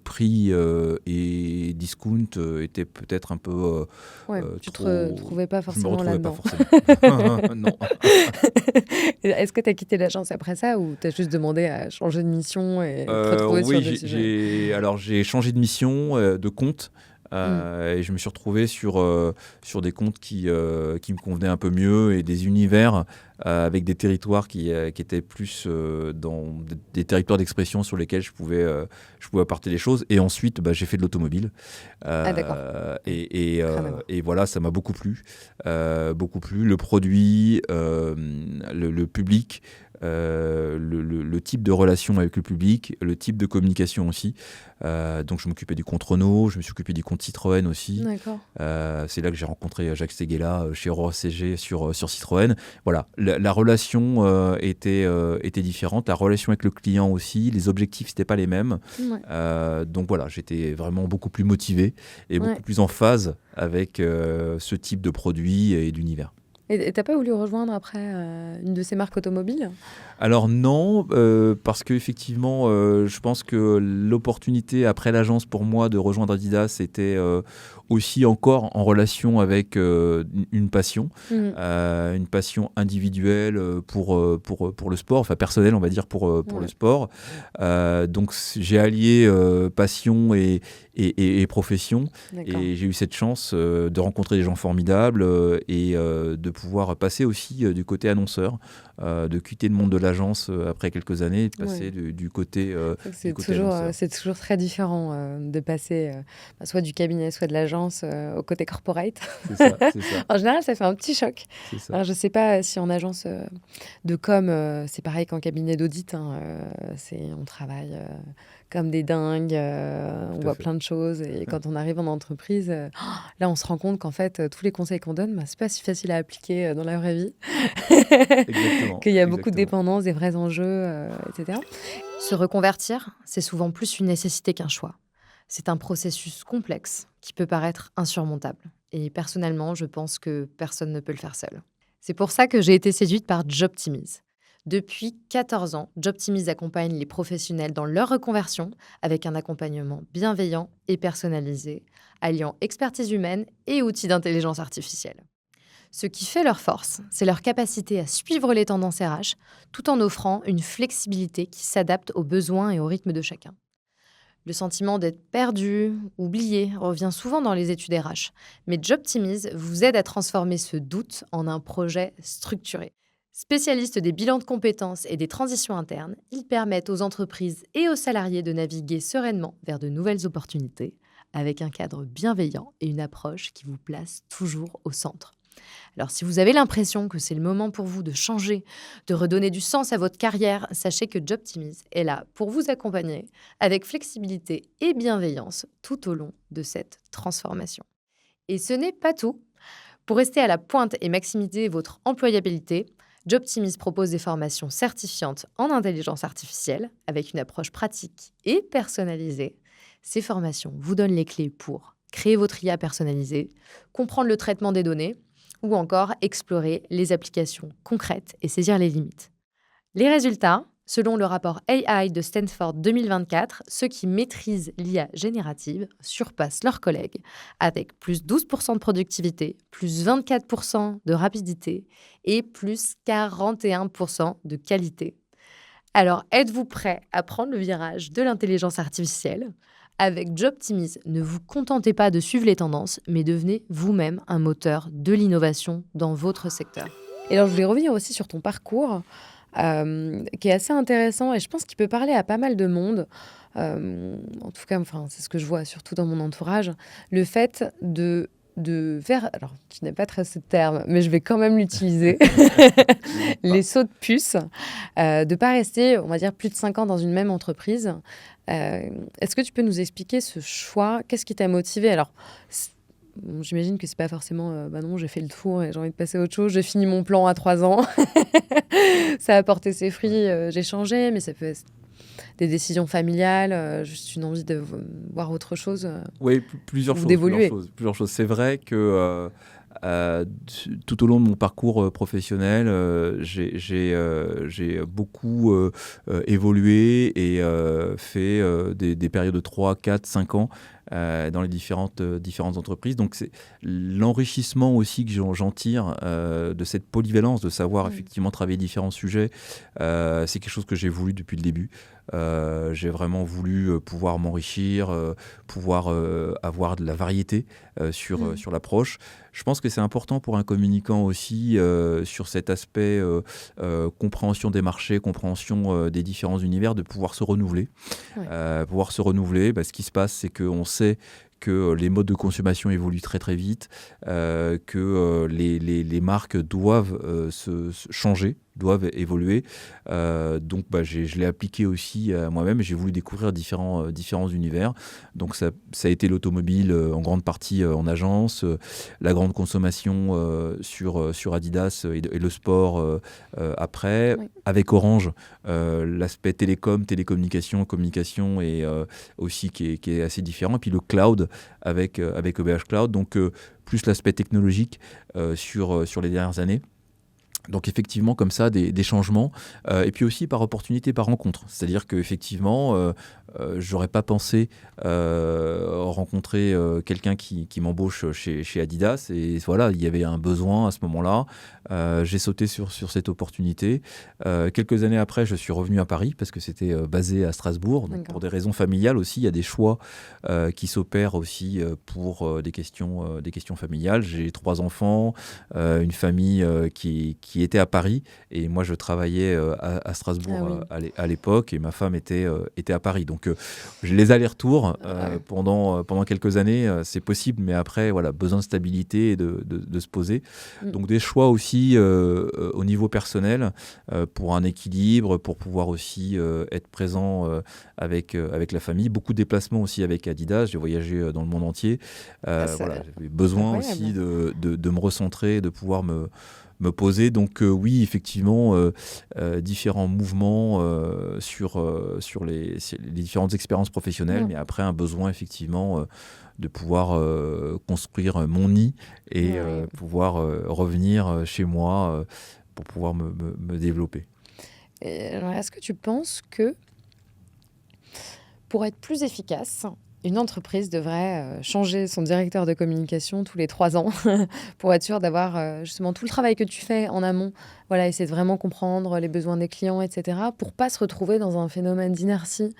Speaker 1: prix et discount étaient peut-être un peu
Speaker 2: tu
Speaker 1: trop...
Speaker 2: te trouvais pas
Speaker 1: Je me
Speaker 2: forcément
Speaker 1: retrouvais pas
Speaker 2: là-dedans.
Speaker 1: forcément. Non.
Speaker 2: Est-ce que tu as quitté l'agence après ça, ou tu as juste demandé à changer de mission et te retrouver sur
Speaker 1: Oui,
Speaker 2: d'autres sujets?
Speaker 1: j'ai changé de mission, de compte. Et je me suis retrouvé sur des comptes qui me convenaient un peu mieux, et des univers avec des territoires qui étaient plus dans des territoires d'expression sur lesquels je pouvais apporter les choses. Et ensuite, j'ai fait de l'automobile.
Speaker 2: D'accord.
Speaker 1: Et voilà, ça m'a beaucoup plu. Le produit, le public. Le type de relation avec le public, le type de communication aussi. Donc je m'occupais du compte Renault, je me suis occupé du compte Citroën aussi.
Speaker 2: D'accord.
Speaker 1: C'est là que j'ai rencontré Jacques Seguela chez Aurore CG sur Citroën. Voilà, la relation était différente, la relation avec le client aussi, les objectifs n'étaient pas les mêmes. Donc voilà, j'étais vraiment beaucoup plus motivé et beaucoup plus en phase avec ce type de produit et d'univers.
Speaker 2: Et t'as pas voulu rejoindre après une de ces marques automobiles?
Speaker 1: Alors non, parce qu'effectivement, je pense que l'opportunité après l'agence pour moi de rejoindre Adidas était aussi encore en relation avec une passion, une passion individuelle pour le sport, enfin personnelle on va dire pour le sport. Donc j'ai allié passion et profession.
Speaker 2: D'accord.
Speaker 1: Et j'ai eu cette chance de rencontrer des gens formidables et de pouvoir passer aussi du côté annonceur, de quitter le monde de l'agence après quelques années et de passer du côté annonceur.
Speaker 2: C'est toujours très différent de passer soit du cabinet, soit de l'agence au côté corporate.
Speaker 1: C'est ça.
Speaker 2: En général, ça fait un petit choc.
Speaker 1: C'est ça.
Speaker 2: Alors, je ne sais pas si en agence de com, c'est pareil qu'en cabinet d'audit. On travaille comme des dingues, on voit plein de choses. Et quand on arrive en entreprise, là, on se rend compte qu'en fait, tous les conseils qu'on donne, c'est pas si facile à appliquer dans la vraie vie. Qu'il y a beaucoup de dépendance, des vrais enjeux, etc. Se reconvertir, c'est souvent plus une nécessité qu'un choix. C'est un processus complexe qui peut paraître insurmontable. Et personnellement, je pense que personne ne peut le faire seul. C'est pour ça que j'ai été séduite par Jobtimize. Depuis 14 ans, Jobtimize accompagne les professionnels dans leur reconversion avec un accompagnement bienveillant et personnalisé, alliant expertise humaine et outils d'intelligence artificielle. Ce qui fait leur force, c'est leur capacité à suivre les tendances RH tout en offrant une flexibilité qui s'adapte aux besoins et au rythme de chacun. Le sentiment d'être perdu, oublié, revient souvent dans les études RH, mais Jobtimize vous aide à transformer ce doute en un projet structuré. Spécialistes des bilans de compétences et des transitions internes, ils permettent aux entreprises et aux salariés de naviguer sereinement vers de nouvelles opportunités, avec un cadre bienveillant et une approche qui vous place toujours au centre. Alors, si vous avez l'impression que c'est le moment pour vous de changer, de redonner du sens à votre carrière, sachez que Jobtimise est là pour vous accompagner avec flexibilité et bienveillance tout au long de cette transformation. Et ce n'est pas tout. Pour rester à la pointe et maximiser votre employabilité, Jobtimise propose des formations certifiantes en intelligence artificielle avec une approche pratique et personnalisée. Ces formations vous donnent les clés pour créer votre IA personnalisée, comprendre le traitement des données ou encore explorer les applications concrètes et saisir les limites. Les résultats, selon le rapport AI de Stanford 2024, ceux qui maîtrisent l'IA générative surpassent leurs collègues avec plus 12% de productivité, plus 24% de rapidité et plus 41% de qualité. Alors, êtes-vous prêt à prendre le virage de l'intelligence artificielle ? Avec Jobtimise, ne vous contentez pas de suivre les tendances, mais devenez vous-même un moteur de l'innovation dans votre secteur. Et alors, je voulais revenir aussi sur ton parcours, qui est assez intéressant et je pense qu'il peut parler à pas mal de monde. En tout cas, c'est ce que je vois, surtout dans mon entourage. Le fait de faire, alors tu n'aimes pas très ce terme, mais je vais quand même l'utiliser, les sauts de puce, de ne pas rester, on va dire, plus de 5 ans dans une même entreprise. Est-ce que tu peux nous expliquer ce choix ? Qu'est-ce qui t'a motivé ? Alors, j'imagine que c'est pas forcément non, j'ai fait le tour et j'ai envie de passer à autre chose, j'ai fini mon plan à 3 ans, ça a porté ses fruits, j'ai changé, mais ça peut être des décisions familiales, juste une envie de voir autre chose.
Speaker 1: Oui, plusieurs choses. C'est vrai que tout au long de mon parcours professionnel, j'ai beaucoup évolué et fait des périodes de 3, 4, 5 ans dans les différentes entreprises. Donc, c'est l'enrichissement aussi que j'en tire de cette polyvalence, de savoir effectivement travailler différents sujets. C'est quelque chose que j'ai voulu depuis le début. J'ai vraiment voulu pouvoir m'enrichir, pouvoir avoir de la variété sur l'approche. Je pense que c'est important pour un communicant aussi sur cet aspect compréhension des marchés, compréhension des différents univers, de pouvoir se renouveler. Ce qui se passe, c'est qu'on sait que les modes de consommation évoluent très très vite, que les marques doivent se changer, doivent évoluer. Donc je l'ai appliqué aussi à moi-même et j'ai voulu découvrir différents univers. Donc ça a été l'automobile en grande partie en agence, la grande consommation sur Adidas et le sport après. Oui. Avec Orange, l'aspect télécommunication, communication et aussi qui est assez différent. Et puis le cloud avec OVH Cloud, donc plus l'aspect technologique sur les dernières années. Donc effectivement, comme ça, des changements. Et puis aussi par opportunité, par rencontre. C'est-à-dire qu'effectivement, j'aurais pas pensé rencontrer quelqu'un qui m'embauche chez Adidas. Et voilà, il y avait un besoin à ce moment-là. J'ai sauté sur cette opportunité. Quelques années après, je suis revenu à Paris parce que c'était basé à Strasbourg. Donc pour des raisons familiales aussi, il y a des choix qui s'opèrent aussi pour des questions familiales. J'ai 3 enfants, une famille qui était à Paris et moi je travaillais à Strasbourg à l'époque et ma femme était à Paris. Donc les allers-retours pendant quelques années, c'est possible, mais après voilà, besoin de stabilité et de se poser. Donc des choix aussi au niveau personnel pour un équilibre, pour pouvoir aussi être présent avec la famille. Beaucoup de déplacements aussi avec Adidas, j'ai voyagé dans le monde entier. J'avais besoin aussi de me recentrer, de pouvoir me poser. Donc oui, effectivement, différents mouvements sur les différentes expériences professionnelles, mais après un besoin effectivement de pouvoir construire mon nid et pouvoir revenir chez moi pour pouvoir me développer.
Speaker 2: Et alors, est-ce que tu penses que pour être plus efficace, une entreprise devrait changer son directeur de communication tous les 3 ans pour être sûr d'avoir justement tout le travail que tu fais en amont, voilà, essayer de vraiment comprendre les besoins des clients, etc., pour pas se retrouver dans un phénomène d'inertie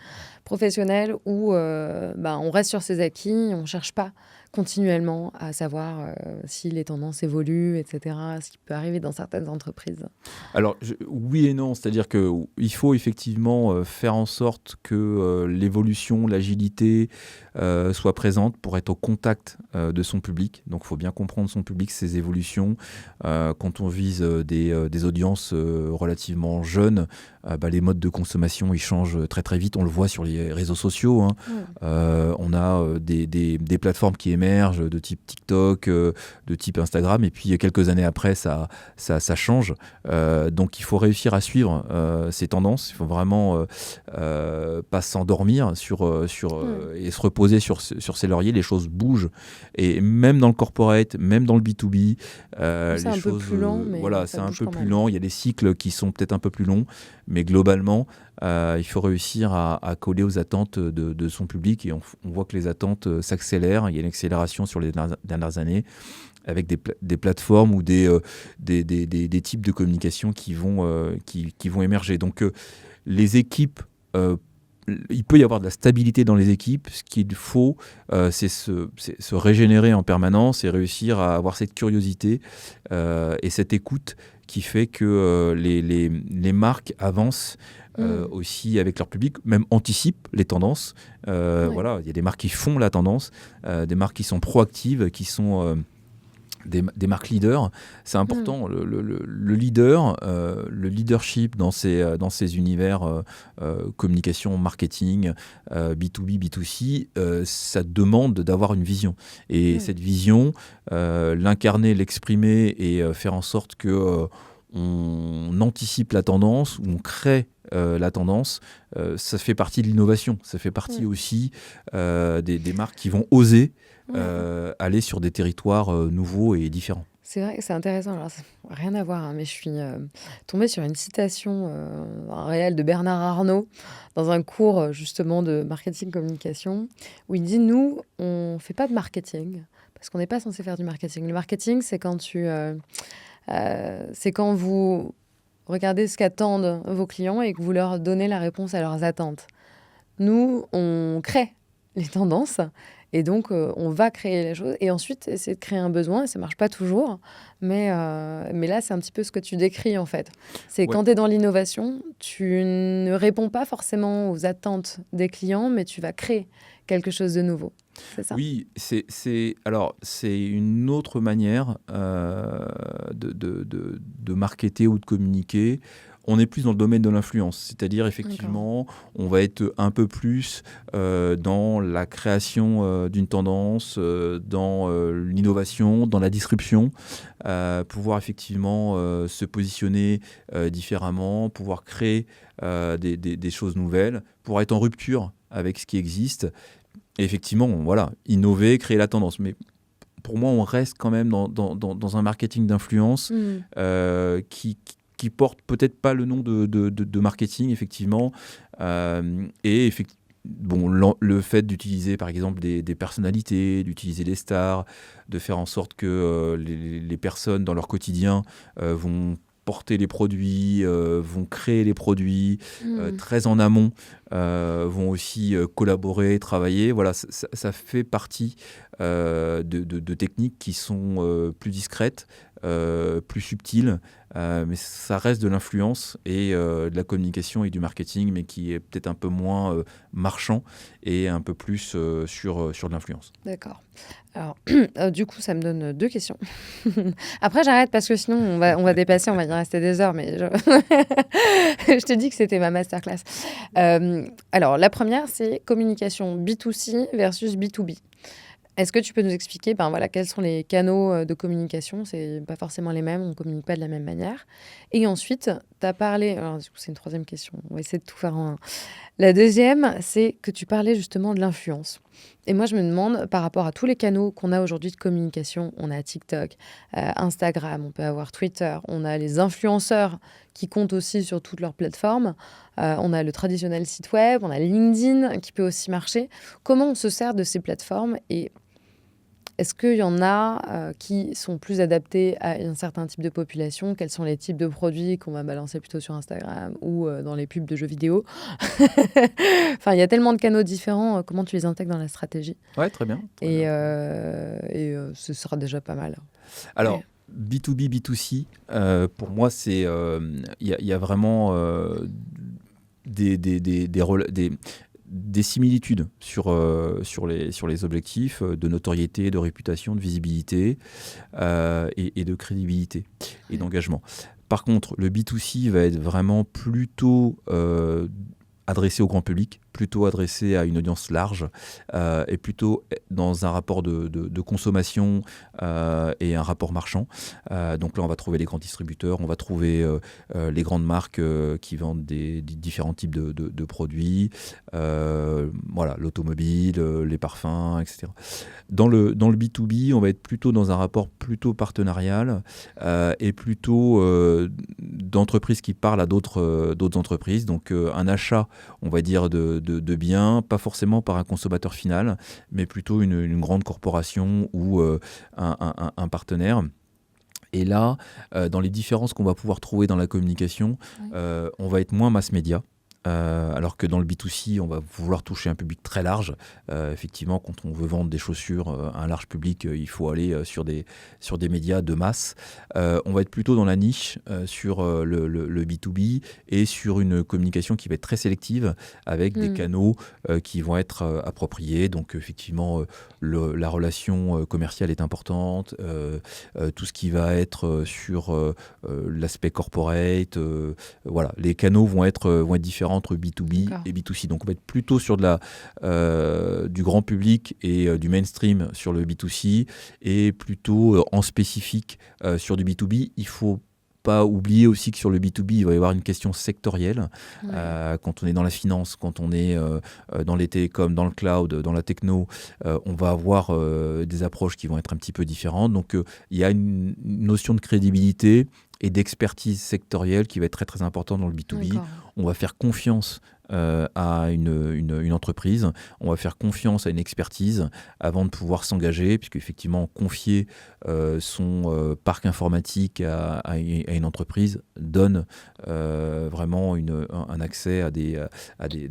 Speaker 2: professionnelle où on reste sur ses acquis, on cherche pas continuellement à savoir si les tendances évoluent, etc. Ce qui peut arriver dans certaines entreprises.
Speaker 1: Alors, oui et non, c'est-à-dire qu'il faut effectivement faire en sorte que l'évolution, l'agilité soit présente pour être au contact de son public. Donc, il faut bien comprendre son public, ses évolutions. Quand on vise des audiences relativement jeunes, les modes de consommation, ils changent très très vite. On le voit sur les réseaux sociaux. On a des plateformes qui émergent de type TikTok, de type Instagram, et puis quelques années après, ça change. Donc il faut réussir à suivre ces tendances. Il faut vraiment pas s'endormir et se reposer sur ses lauriers. Les choses bougent, et même dans le corporate, même dans le B2B,
Speaker 2: c'est un peu plus lent, mais
Speaker 1: c'est un peu plus lent. Il y a des cycles qui sont peut-être un peu plus longs, mais globalement, il faut réussir à coller aux attentes de son public, et on voit que les attentes s'accélèrent. Il y a une accélération sur les dernières années, avec des plateformes ou des types de communication qui vont émerger. Donc les équipes, il peut y avoir de la stabilité dans les équipes. Ce qu'il faut, c'est se régénérer en permanence et réussir à avoir cette curiosité et cette écoute qui fait que les marques avancent aussi avec leur public, même anticipent les tendances. Voilà, il y a des marques qui font la tendance, des marques qui sont proactives, qui sont des marques leaders. C'est important, le leadership dans ces univers communication, marketing, B2B, B2C, ça demande d'avoir une vision. Et cette vision, l'incarner, l'exprimer et faire en sorte que on anticipe la tendance, ou on crée la tendance, ça fait partie de l'innovation. Ça fait partie aussi des marques qui vont oser aller sur des territoires nouveaux et différents.
Speaker 2: C'est vrai que c'est intéressant. Alors, ça n'a rien à voir, mais je suis tombée sur une citation réelle de Bernard Arnault dans un cours justement de marketing communication, où il dit: nous, on ne fait pas de marketing parce qu'on n'est pas censé faire du marketing. Le marketing, c'est quand c'est quand vous regardez ce qu'attendent vos clients et que vous leur donnez la réponse à leurs attentes. Nous, on crée les tendances. Et donc, on va créer les choses et ensuite essayer de créer un besoin. Et ça ne marche pas toujours. Mais là, c'est un petit peu ce que tu décris, en fait. C'est quand tu es dans l'innovation, tu ne réponds pas forcément aux attentes des clients, mais tu vas créer quelque chose de nouveau. C'est ça ?
Speaker 1: Oui, c'est une autre manière de marketer ou de communiquer. On est plus dans le domaine de l'influence, c'est-à-dire effectivement, on va être un peu plus dans la création d'une tendance, dans l'innovation, dans la disruption, pouvoir effectivement se positionner différemment, pouvoir créer des choses nouvelles, pour être en rupture avec ce qui existe. Et effectivement, voilà, innover, créer la tendance. Mais pour moi, on reste quand même dans un marketing d'influence qui porte peut-être pas le nom de marketing, effectivement. Et le fait d'utiliser, par exemple, des personnalités, d'utiliser des stars, de faire en sorte que les personnes, dans leur quotidien, vont porter les produits, vont créer les produits très en amont, vont aussi collaborer, travailler. Voilà, ça fait partie de techniques qui sont plus discrètes, plus subtiles, mais ça reste de l'influence et de la communication et du marketing, mais qui est peut-être un peu moins marchand et un peu plus sur de l'influence.
Speaker 2: D'accord. Alors, du coup, ça me donne 2 questions. Après, j'arrête parce que sinon, on va dépasser, on va y rester des heures, mais je te dis que c'était ma masterclass. Alors, la première, c'est communication B2C versus B2B. Est-ce que tu peux nous expliquer quels sont les canaux de communication ? C'est pas forcément les mêmes, on ne communique pas de la même manière. Et ensuite, tu as parlé... Alors, du coup, c'est une troisième question. On va essayer de tout faire en un. La deuxième, c'est que tu parlais justement de l'influence. Et moi, je me demande, par rapport à tous les canaux qu'on a aujourd'hui de communication, on a TikTok, Instagram, on peut avoir Twitter, on a les influenceurs qui comptent aussi sur toutes leurs plateformes, on a le traditionnel site web, on a LinkedIn qui peut aussi marcher. Comment on se sert de ces plateformes et est-ce qu'il y en a qui sont plus adaptés à un certain type de population? Quels sont les types de produits qu'on va balancer plutôt sur Instagram ou dans les pubs de jeux vidéo? Enfin, il y a tellement de canaux différents. Comment tu les intègres dans la stratégie?
Speaker 1: Ouais, très bien.
Speaker 2: Et ce sera déjà pas mal.
Speaker 1: Alors, B2B, B2C, pour moi, c'est y a vraiment des similitudes sur les objectifs de notoriété, de réputation, de visibilité et de crédibilité et d'engagement. Par contre, le B2C va être vraiment plutôt adressé au grand public, plutôt adressé à une audience large et plutôt dans un rapport de consommation et un rapport marchand. Donc là, on va trouver les grands distributeurs, on va trouver les grandes marques qui vendent des différents types de produits, voilà, l'automobile, les parfums, etc. Dans le B2B, on va être plutôt dans un rapport plutôt partenarial et plutôt d'entreprises qui parlent à d'autres entreprises. Donc un achat, on va dire, de biens, pas forcément par un consommateur final, mais plutôt une grande corporation ou un partenaire. Et là, dans les différences qu'on va pouvoir trouver dans la communication, on va être moins mass média. Alors que dans le B2C, on va vouloir toucher un public très large. Effectivement, quand on veut vendre des chaussures à un large public, il faut aller sur des médias de masse. On va être plutôt dans la niche sur le B2B et sur une communication qui va être très sélective avec des canaux qui vont être appropriés. Donc effectivement, la relation commerciale est importante. Tout ce qui va être sur l'aspect corporate, voilà, les canaux vont être différents entre B2B et B2C. Donc on va être plutôt sur du grand public et du mainstream sur le B2C et plutôt en spécifique sur du B2B. Il faut pas oublier aussi que sur le B2B, il va y avoir une question sectorielle. Quand on est dans la finance, quand on est dans les télécoms, dans le cloud, dans la techno, on va avoir des approches qui vont être un petit peu différentes. Donc il y a une notion de crédibilité et d'expertise sectorielle qui va être très très importante dans le B2B. D'accord. On va faire confiance à une entreprise, on va faire confiance à une expertise avant de pouvoir s'engager, puisque effectivement confier son parc informatique à une entreprise donne vraiment un accès à des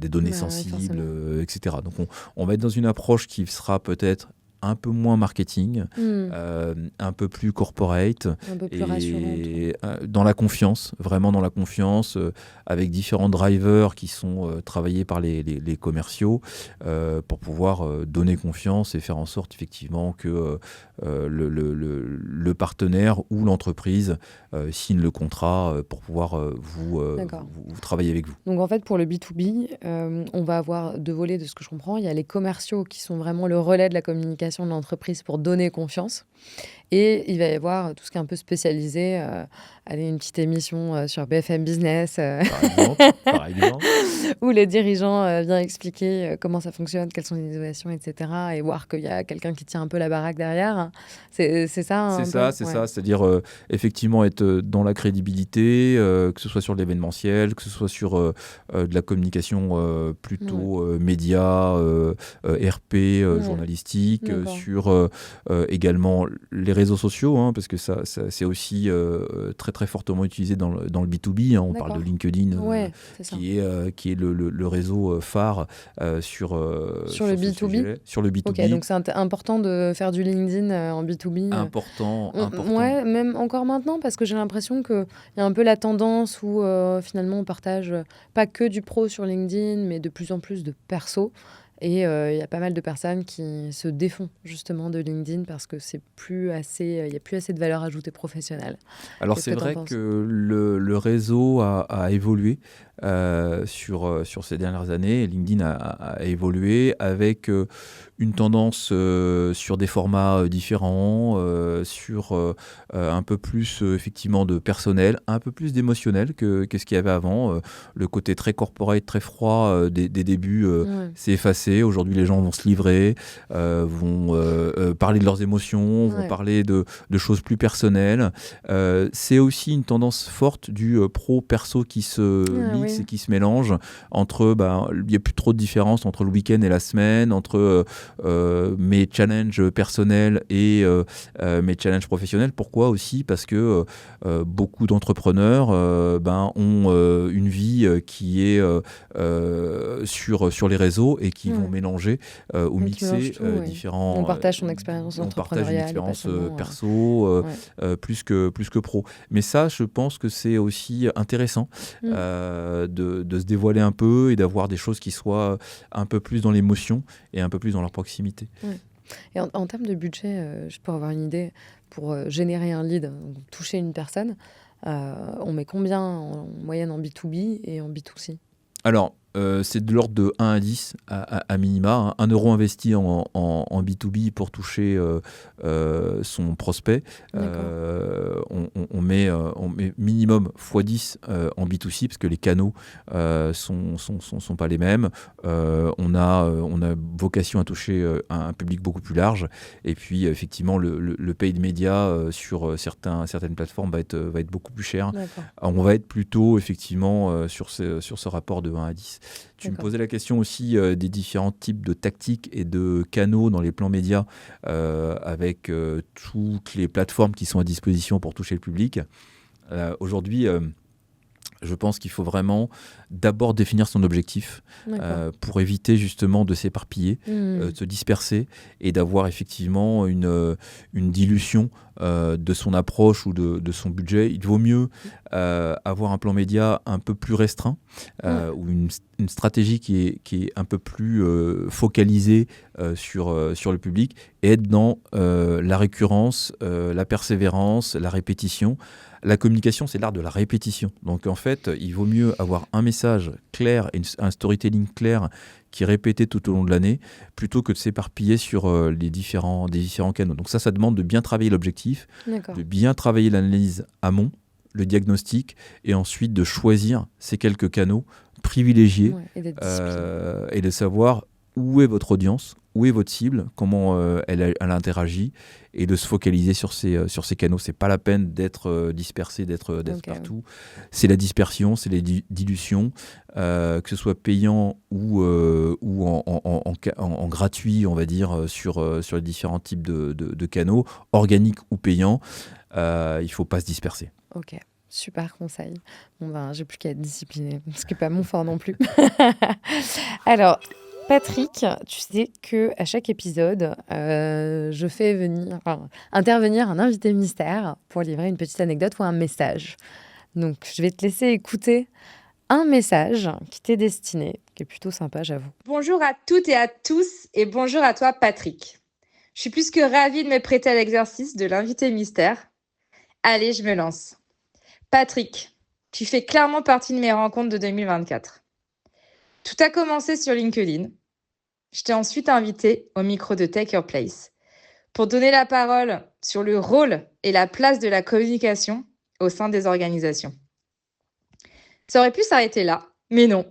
Speaker 1: données sensibles, etc. Donc on va être dans une approche qui sera peut-être un peu moins marketing, un peu plus corporate,
Speaker 2: un peu plus rassurante.
Speaker 1: Dans la confiance, vraiment dans la confiance, avec différents drivers qui sont travaillés par les commerciaux pour pouvoir donner confiance et faire en sorte effectivement que le partenaire ou l'entreprise signe le contrat pour pouvoir vous travailler avec vous.
Speaker 2: Donc en fait, pour le B2B, on va avoir deux volets de ce que je comprends. Il y a les commerciaux qui sont vraiment le relais de la communication de l'entreprise pour donner confiance. Et il va y avoir tout ce qui est un peu spécialisé, une petite émission sur BFM Business,
Speaker 1: par exemple.
Speaker 2: où les dirigeants viennent expliquer comment ça fonctionne, quelles sont les innovations, etc. Et voir qu'il y a quelqu'un qui tient un peu la baraque derrière. C'est ça.
Speaker 1: C'est ça. C'est-à-dire effectivement être dans la crédibilité, que ce soit sur l'événementiel, que ce soit sur de la communication plutôt média, RP, journalistique, sur également les réseaux sociaux, hein, parce que ça c'est aussi très très fortement utilisé dans le B2B. Hein. On parle de LinkedIn, qui est le réseau phare sur
Speaker 2: le B2B.
Speaker 1: Sur le B2B.
Speaker 2: Ok, donc c'est important de faire du LinkedIn en B2B.
Speaker 1: Important.
Speaker 2: Ouais, même encore maintenant, parce que j'ai l'impression qu'il y a un peu la tendance où finalement on partage pas que du pro sur LinkedIn, mais de plus en plus de perso. Et il y a pas mal de personnes qui se défont justement de LinkedIn parce que il n'y a plus assez de valeur ajoutée professionnelle.
Speaker 1: Alors c'est vrai que le réseau a évolué sur ces dernières années. LinkedIn a évolué avec une tendance sur des formats différents, sur un peu plus effectivement de personnel, un peu plus d'émotionnel que ce qu'il y avait avant. Le côté très corporate, très froid des débuts s'est effacé. Aujourd'hui, les gens vont se livrer, vont parler de leurs émotions, vont parler de choses plus personnelles. C'est aussi une tendance forte du pro-perso qui se mixent et qui se mélangent entre, il n'y a plus trop de différence entre le week-end et la semaine, entre mes challenges personnels et mes challenges professionnels. Pourquoi aussi? Parce que beaucoup d'entrepreneurs ont une vie qui est sur les réseaux et qui vont mélanger ou mixer différents...
Speaker 2: On partage son expérience entrepreneuriale.
Speaker 1: On partage une expérience perso plus que pro. Mais ça, je pense que c'est aussi intéressant de se dévoiler un peu et d'avoir des choses qui soient un peu plus dans l'émotion et un peu plus dans leur proximité.
Speaker 2: Ouais. Et en termes de budget, juste pour avoir une idée, pour générer un lead, toucher une personne, on met combien en moyenne en B2B et en B2C?
Speaker 1: Alors, c'est de l'ordre de 1 à 10 à minima. 1 euro investi en B2B pour toucher son prospect. On met minimum x10 en B2C parce que les canaux sont pas les mêmes. On a vocation à toucher un public beaucoup plus large. Et puis, effectivement, le paid media sur certaines plateformes va être beaucoup plus cher. On va être plutôt, effectivement, sur ce rapport de 1 à 10. Tu me posais la question aussi des différents types de tactiques et de canaux dans les plans médias avec toutes les plateformes qui sont à disposition pour toucher le public. Aujourd'hui, je pense qu'il faut vraiment d'abord définir son objectif pour éviter justement de s'éparpiller, de se disperser et d'avoir effectivement une dilution de son approche ou de son budget. Il vaut mieux avoir un plan média un peu plus restreint ou une stratégie qui est un peu plus focalisée sur le public et être dans la récurrence, la persévérance, la répétition. La communication, c'est l'art de la répétition. Donc, en fait, il vaut mieux avoir un message clair et un storytelling clair qui est répété tout au long de l'année plutôt que de s'éparpiller sur des différents canaux. Donc, ça demande de bien travailler l'objectif, de bien travailler l'analyse amont, le diagnostic et ensuite de choisir ces quelques canaux privilégiés et de savoir où est votre audience, où est votre cible, comment elle interagit et de se focaliser sur ces canaux. C'est pas la peine d'être dispersé, d'être partout. C'est la dispersion, c'est les dilutions, que ce soit payant ou en gratuit, on va dire, sur les différents types de canaux, organiques ou payants. Il faut pas se disperser.
Speaker 2: Ok. Super conseil. J'ai plus qu'à être disciplinée, ce qui n'est pas mon fort non plus. Alors, Patrick, tu sais qu'à chaque épisode, je fais intervenir un invité mystère pour livrer une petite anecdote ou un message. Donc, je vais te laisser écouter un message qui t'est destiné, qui est plutôt sympa, j'avoue.
Speaker 3: Bonjour à toutes et à tous, et bonjour à toi, Patrick. Je suis plus que ravie de me prêter à l'exercice de l'invité mystère. Allez, je me lance. Patrick, tu fais clairement partie de mes rencontres de 2024. Tout a commencé sur LinkedIn. Je t'ai ensuite invité au micro de Take Your Place pour donner la parole sur le rôle et la place de la communication au sein des organisations. Ça aurait pu s'arrêter là, mais non.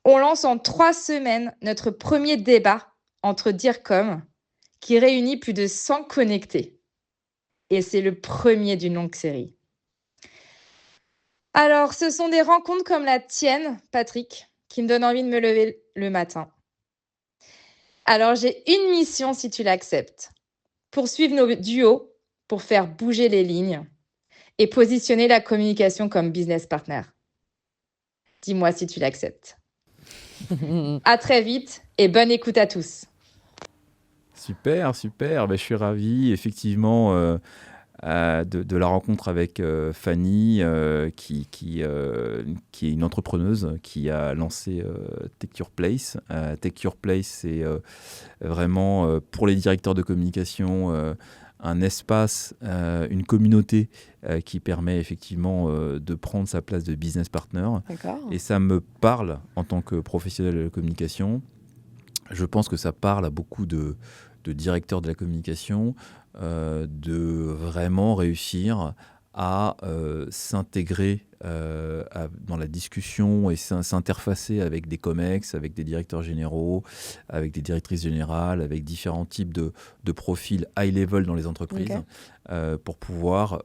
Speaker 3: On lance en 3 semaines notre premier débat entre DIRCOM qui réunit plus de 100 connectés. Et c'est le premier d'une longue série. Alors, ce sont des rencontres comme la tienne, Patrick, qui me donnent envie de me lever le matin. Alors, j'ai une mission si tu l'acceptes. Poursuivre nos duos pour faire bouger les lignes et positionner la communication comme business partner. Dis-moi si tu l'acceptes. À très vite et bonne écoute à tous.
Speaker 1: Super. Je suis ravi, effectivement, de la rencontre avec Fanny, qui est une entrepreneuse qui a lancé Take Your Place. Take Your Place, c'est vraiment pour les directeurs de communication un espace, une communauté qui permet effectivement de prendre sa place de business partner.
Speaker 2: D'accord.
Speaker 1: Et ça me parle en tant que professionnel de la communication. Je pense que ça parle à beaucoup de directeurs de la communication, de vraiment réussir à s'intégrer dans la discussion et s'interfacer avec des COMEX, avec des directeurs généraux, avec des directrices générales, avec différents types de profils high level dans les entreprises, pour pouvoir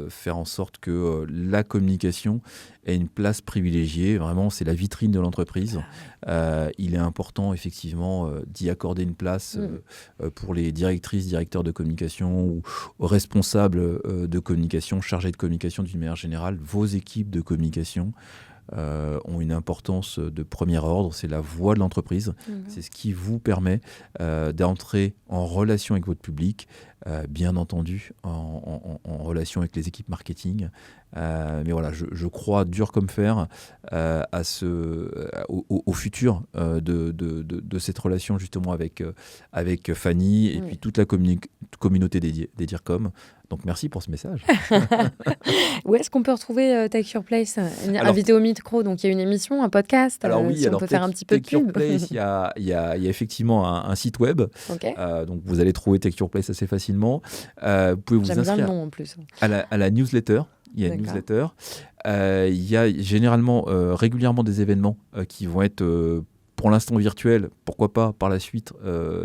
Speaker 1: faire en sorte que la communication ait une place privilégiée. Vraiment, c'est la vitrine de l'entreprise. Il est important, effectivement, d'y accorder une place pour les directrices, directeurs de communication ou aux responsables de communication, chargés de communication d'une manière générale. Vos équipes de communication ont une importance de premier ordre. C'est la voix de l'entreprise. C'est ce qui vous permet d'entrer en relation avec votre public, bien entendu en relation avec les équipes marketing. Mais voilà, je crois dur comme fer au futur de cette relation justement avec Fanny et puis toute la communauté des DIRCOM. Donc merci pour ce message.
Speaker 2: Où est-ce qu'on peut retrouver Take Your Place, invité au micro? Donc il y a une émission, un podcast.
Speaker 1: Alors oui,
Speaker 2: si on peut faire un petit peu de
Speaker 1: Take Your
Speaker 2: pub.
Speaker 1: Place, il y a effectivement un site web. Donc vous allez trouver Take Your Place assez facilement. Vous pouvez vous
Speaker 2: J'aime bien
Speaker 1: inscrire
Speaker 2: le nom en plus.
Speaker 1: à la newsletter. Il y a une newsletter. Il y a généralement régulièrement des événements qui vont être pour l'instant virtuels. Pourquoi pas par la suite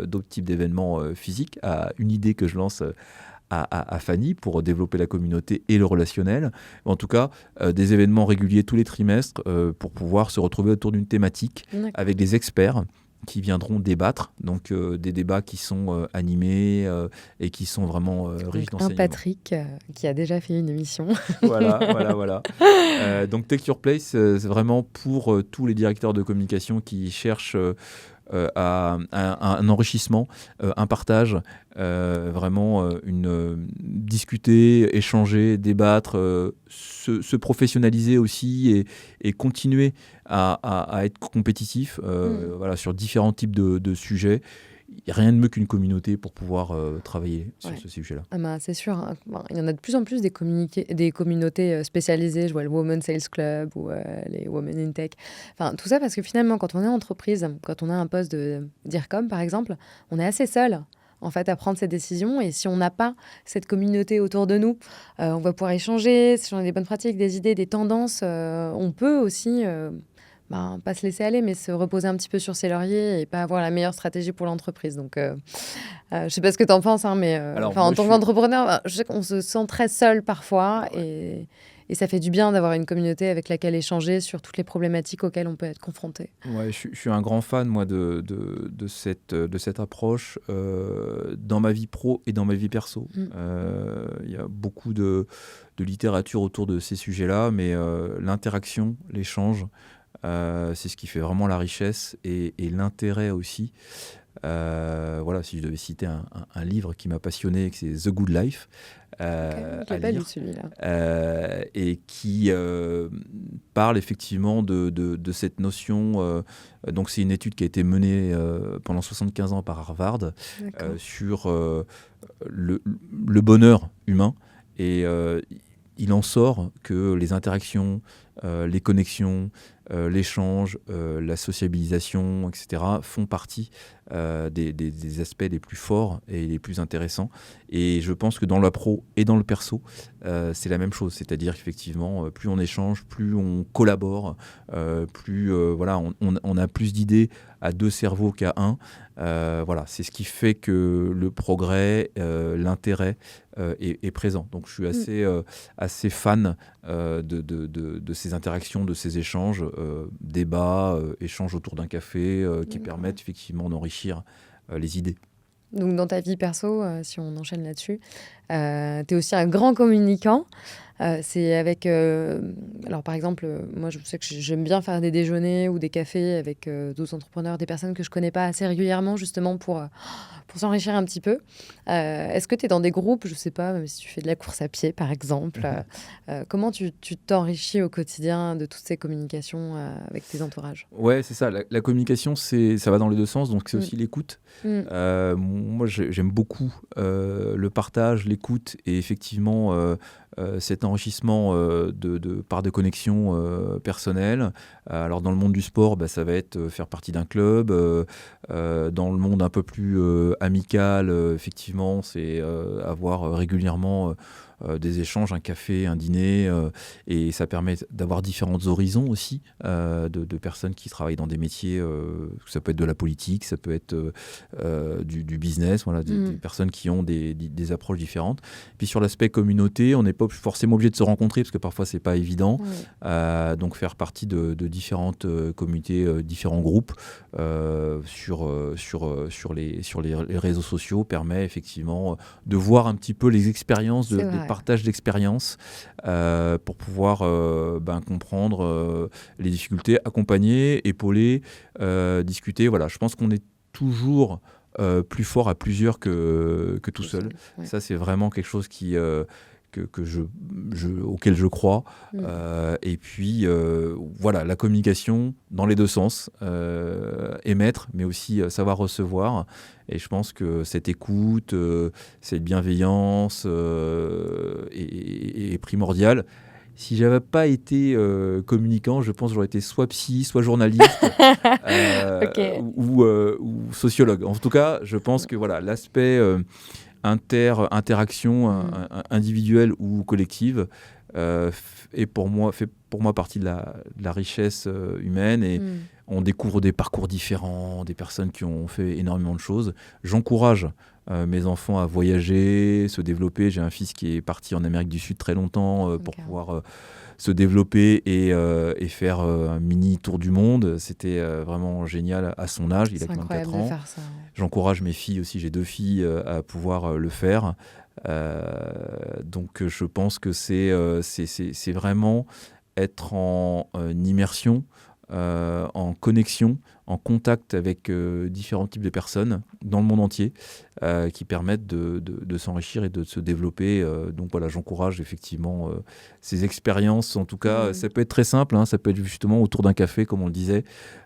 Speaker 1: d'autres types d'événements physiques. Une idée que je lance à Fanny pour développer la communauté et le relationnel. En tout cas, des événements réguliers tous les trimestres pour pouvoir se retrouver autour d'une thématique avec des experts qui viendront débattre. Donc des débats qui sont animés et qui sont vraiment riches d'enseignements.
Speaker 2: Un Patrick qui a déjà fait une émission.
Speaker 1: Voilà. Donc Take Your Place, c'est vraiment pour tous les directeurs de communication qui cherchent à un enrichissement, un partage, vraiment discuter, échanger, débattre, se professionnaliser aussi et continuer à être compétitif voilà, sur différents types de sujets. Il n'y a rien de mieux qu'une communauté pour pouvoir travailler sur ce sujet-là.
Speaker 2: C'est sûr. Hein. Il y en a de plus en plus des communautés spécialisées. Je vois le Women Sales Club ou les Women in Tech. Enfin, tout ça parce que finalement, quand on est entreprise, quand on a un poste de DIRCOM, par exemple, on est assez seul en fait, à prendre ces décisions. Et si on n'a pas cette communauté autour de nous, on va pouvoir échanger, échanger des bonnes pratiques, des idées, des tendances. On peut aussi... pas se laisser aller, mais se reposer un petit peu sur ses lauriers et pas avoir la meilleure stratégie pour l'entreprise. Donc, je sais pas ce que tu en penses, hein, mais en tant qu'entrepreneur, je sais qu'on se sent très seul parfois et ça fait du bien d'avoir une communauté avec laquelle échanger sur toutes les problématiques auxquelles on peut être confronté.
Speaker 1: Ouais, je suis un grand fan, moi, de cette approche dans ma vie pro et dans ma vie perso. Il y a beaucoup de littérature autour de ces sujets-là, mais l'interaction, l'échange, c'est ce qui fait vraiment la richesse et l'intérêt aussi. Voilà, si je devais citer un livre qui m'a passionné, c'est The Good Life.
Speaker 2: Je l'ai pas lu celui-là.
Speaker 1: Et qui parle effectivement de cette notion. Donc c'est une étude qui a été menée pendant 75 ans par Harvard sur le bonheur humain. Et il en sort que les interactions, les connexions, l'échange, la sociabilisation, etc., font partie des aspects les plus forts et les plus intéressants. Et je pense que dans la pro et dans le perso, c'est la même chose. C'est-à-dire qu'effectivement, plus on échange, plus on collabore, plus on a plus d'idées à deux cerveaux qu'à un. Voilà, c'est ce qui fait que le progrès, l'intérêt est présent. Donc je suis assez fan de ces interactions, de ces échanges, débats, échanges autour d'un café qui permettent effectivement d'enrichir les idées.
Speaker 2: Donc dans ta vie perso, si on enchaîne là-dessus, tu es aussi un grand communicant. C'est avec... alors par exemple, moi je sais que j'aime bien faire des déjeuners ou des cafés avec d'autres entrepreneurs, des personnes que je connais pas assez régulièrement justement pour s'enrichir un petit peu. Est-ce que tu es dans des groupes, je sais pas, même si tu fais de la course à pied par exemple, comment tu t'enrichis au quotidien de toutes ces communications avec tes entourages?
Speaker 1: Ouais, c'est ça. La communication, ça va dans les deux sens, donc c'est aussi l'écoute. Moi, j'aime beaucoup le partage, l'écoute et effectivement cet enrichissement par des connexions personnelles. Alors dans le monde du sport, ça va être faire partie d'un club. Dans le monde un peu plus amical, effectivement, c'est avoir régulièrement des échanges, un café, un dîner, et ça permet d'avoir différents horizons aussi de personnes qui travaillent dans des métiers, ça peut être de la politique, ça peut être du business, voilà, des personnes qui ont des approches différentes. Puis sur l'aspect communauté, on n'est pas forcément obligé de se rencontrer parce que parfois c'est pas évident, donc faire partie de différentes communautés, différents groupes sur les réseaux sociaux permet effectivement de voir un petit peu les expériences, des partages d'expériences pour pouvoir comprendre les difficultés, accompagner, épauler, discuter. Voilà, je pense qu'on est toujours plus fort à plusieurs que tout seul. Ouais. Ça, c'est vraiment quelque chose auquel je crois. Et puis, voilà, la communication dans les deux sens, émettre, mais aussi savoir recevoir. Et je pense que cette écoute, cette bienveillance est primordiale. Si j'avais pas été communicant, je pense que j'aurais été soit psy, soit journaliste ou sociologue. En tout cas, je pense que voilà, l'aspect interaction individuelle ou collective fait pour moi partie de la richesse humaine, et on découvre des parcours différents, des personnes qui ont fait énormément de choses. J'encourage mes enfants à voyager, se développer. J'ai un fils qui est parti en Amérique du Sud très longtemps pour pouvoir se développer et faire un mini tour du monde. C'était vraiment génial à son âge. Il a 24 ans.
Speaker 2: Faire ça, ouais.
Speaker 1: J'encourage mes filles aussi, j'ai 2 filles, à pouvoir le faire. Donc je pense que c'est vraiment être en immersion, en connexion, en contact avec différents types de personnes dans le monde entier qui permettent de s'enrichir et de se développer. Donc voilà, j'encourage effectivement ces expériences. En tout cas, ça peut être très simple, ça peut être justement autour d'un café, comme on le disait.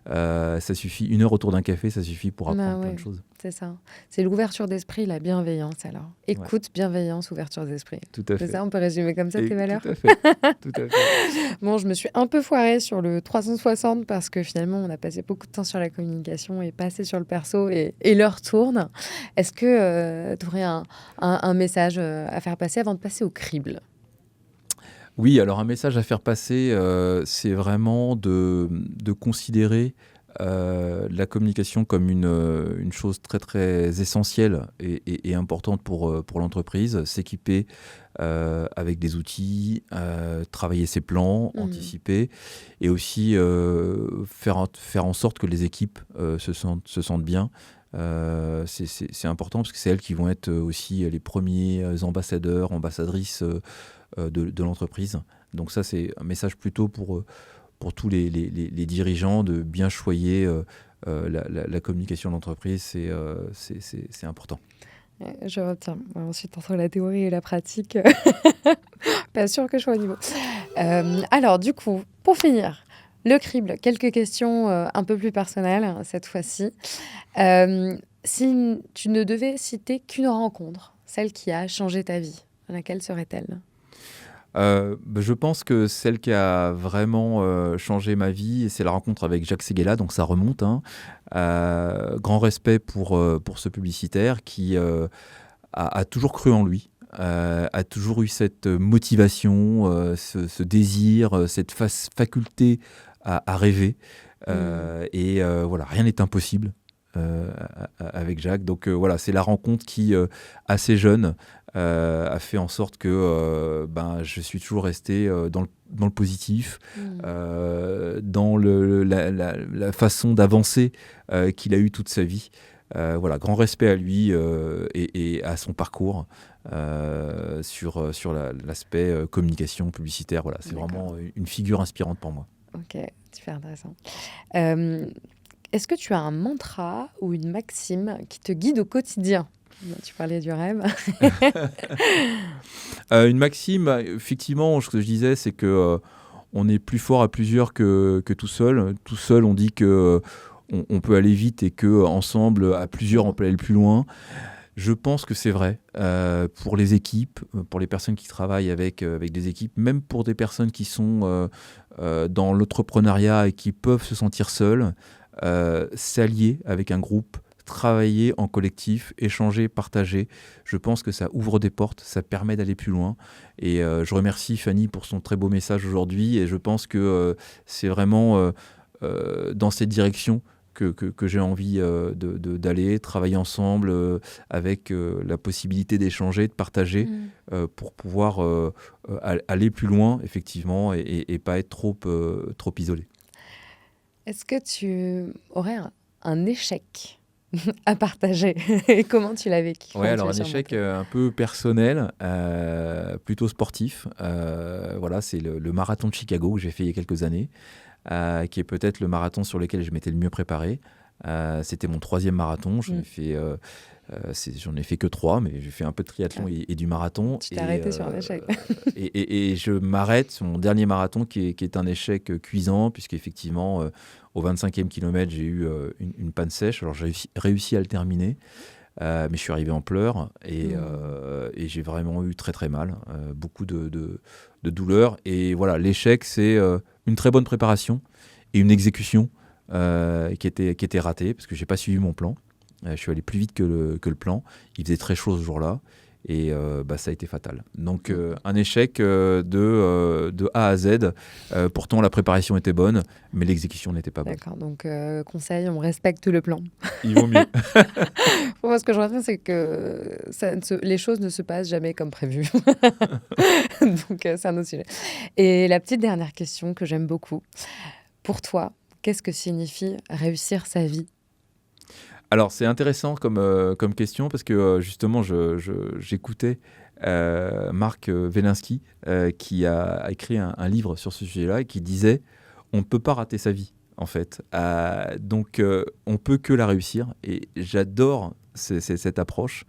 Speaker 1: Ça suffit, 1 heure autour d'un café, ça suffit pour apprendre plein de choses.
Speaker 2: C'est ça. C'est l'ouverture d'esprit, la bienveillance alors. Écoute, bienveillance, ouverture d'esprit.
Speaker 1: Tout à fait.
Speaker 2: C'est ça, on peut résumer comme ça tes valeurs ?
Speaker 1: Tout à fait. Tout à fait.
Speaker 2: Bon, je me suis un peu foirée sur le 360 parce que finalement, on a passé beaucoup de temps sur la communication et pas assez sur le perso, et l'heure tourne. Est-ce que tu aurais un message à faire passer avant de passer au crible ?
Speaker 1: Oui, alors un message à faire passer, c'est vraiment de considérer la communication comme une chose très très essentielle et importante pour l'entreprise. S'équiper avec des outils, travailler ses plans, anticiper, et aussi faire en sorte que les équipes se sentent bien. C'est important parce que c'est elles qui vont être aussi les premiers ambassadeurs, ambassadrices de l'entreprise. Donc ça, c'est un message plutôt pour tous les dirigeants, de bien choyer la communication de l'entreprise. C'est important.
Speaker 2: Je retiens. Ensuite, entre la théorie et la pratique, pas sûr que je sois au niveau. Alors, du coup, pour finir, le crible, quelques questions un peu plus personnelles cette fois-ci. Si tu ne devais citer qu'une rencontre, celle qui a changé ta vie, laquelle serait-elle ?
Speaker 1: Je pense que celle qui a vraiment changé ma vie, c'est la rencontre avec Jacques Séguéla, donc ça remonte. Grand respect pour ce publicitaire qui a toujours cru en lui, a toujours eu cette motivation, ce désir, cette faculté à rêver. Et voilà, rien n'est impossible avec Jacques. Donc voilà, c'est la rencontre qui, assez jeune, a fait en sorte que je suis toujours resté dans le positif, dans la façon d'avancer qu'il a eu toute sa vie. Voilà, grand respect à lui et à son parcours sur l'aspect communication publicitaire. Voilà, c'est vraiment une figure inspirante pour moi.
Speaker 2: Ok, super intéressant. Est-ce que tu as un mantra ou une maxime qui te guide au quotidien ? Tu parlais du rêve.
Speaker 1: Une maxime, effectivement, ce que je disais, c'est que on est plus fort à plusieurs que tout seul. Tout seul, on dit que on peut aller vite et que ensemble, à plusieurs, on peut aller plus loin. Je pense que c'est vrai pour les équipes, pour les personnes qui travaillent avec des équipes, même pour des personnes qui sont dans l'entrepreneuriat et qui peuvent se sentir seules, s'allier avec un groupe, travailler en collectif, échanger, partager. Je pense que ça ouvre des portes, ça permet d'aller plus loin. Et je remercie Fanny pour son très beau message aujourd'hui. Et je pense que c'est vraiment dans cette direction que j'ai envie d'aller, travailler ensemble avec la possibilité d'échanger, de partager pour pouvoir aller plus loin, effectivement, et pas être trop isolé.
Speaker 2: Est-ce que tu aurais un échec à partager et comment tu l'as vécu?
Speaker 1: Oui, alors un échec un peu personnel, plutôt sportif. Voilà, c'est le marathon de Chicago que j'ai fait il y a quelques années, qui est peut-être le marathon sur lequel je m'étais le mieux préparé. C'était mon 3e marathon. J'en ai fait que 3, mais j'ai fait un peu de triathlon et du marathon.
Speaker 2: Tu t'es arrêté sur un échec.
Speaker 1: et je m'arrête sur mon dernier marathon qui est un échec cuisant, puisqu'effectivement, au 25e kilomètre, j'ai eu une panne sèche. Alors, j'ai réussi à le terminer, mais je suis arrivé en pleurs et j'ai vraiment eu très très mal, beaucoup de douleurs. Et voilà, l'échec, c'est une très bonne préparation et une exécution qui était ratée, parce que je n'ai pas suivi mon plan. Je suis allé plus vite que le plan. Il faisait très chaud ce jour-là. Et ça a été fatal. Donc un échec de A à Z. Pourtant, la préparation était bonne, mais l'exécution n'était pas bonne.
Speaker 2: D'accord, donc conseil, on respecte le plan.
Speaker 1: Il vaut mieux.
Speaker 2: Moi, ce que je retiens, c'est que les choses ne se passent jamais comme prévu. Donc c'est un autre sujet. Et la petite dernière question que j'aime beaucoup. Pour toi, qu'est-ce que signifie réussir sa vie ?
Speaker 1: Alors, c'est intéressant comme question parce que justement, j'écoutais Marc Wielinski qui a écrit un livre sur ce sujet-là et qui disait « On ne peut pas rater sa vie ». En fait, donc on peut que la réussir, et j'adore cette approche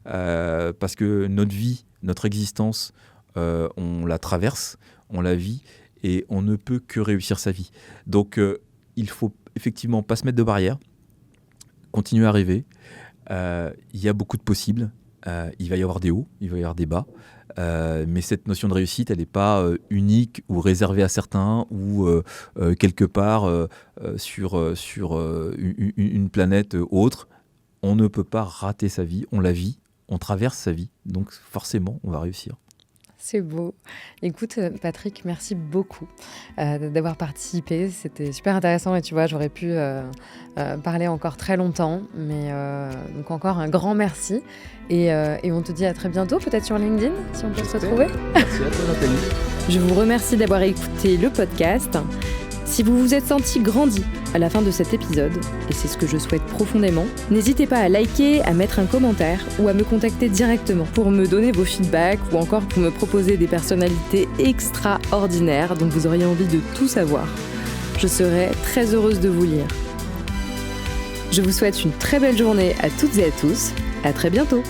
Speaker 1: parce que notre vie, notre existence, on la traverse, on la vit, et on ne peut que réussir sa vie. Donc il faut effectivement pas se mettre de barrières, continuer à rêver. Il y a beaucoup de possibles. Il va y avoir des hauts, il va y avoir des bas. Mais cette notion de réussite, elle n'est pas unique ou réservée à certains ou quelque part sur une planète autre. On ne peut pas rater sa vie, on la vit, on traverse sa vie. Donc forcément, on va réussir.
Speaker 2: C'est beau. Écoute, Patrick, merci beaucoup d'avoir participé. C'était super intéressant et tu vois, j'aurais pu parler encore très longtemps. Mais donc encore un grand merci. Et on te dit à très bientôt, peut-être sur LinkedIn, si on peut se retrouver.
Speaker 1: Merci à toi, Nathalie.
Speaker 2: Je vous remercie d'avoir écouté le podcast. Si vous vous êtes senti grandi à la fin de cet épisode, et c'est ce que je souhaite profondément, n'hésitez pas à liker, à mettre un commentaire ou à me contacter directement pour me donner vos feedbacks ou encore pour me proposer des personnalités extraordinaires dont vous auriez envie de tout savoir. Je serai très heureuse de vous lire. Je vous souhaite une très belle journée à toutes et à tous. À très bientôt.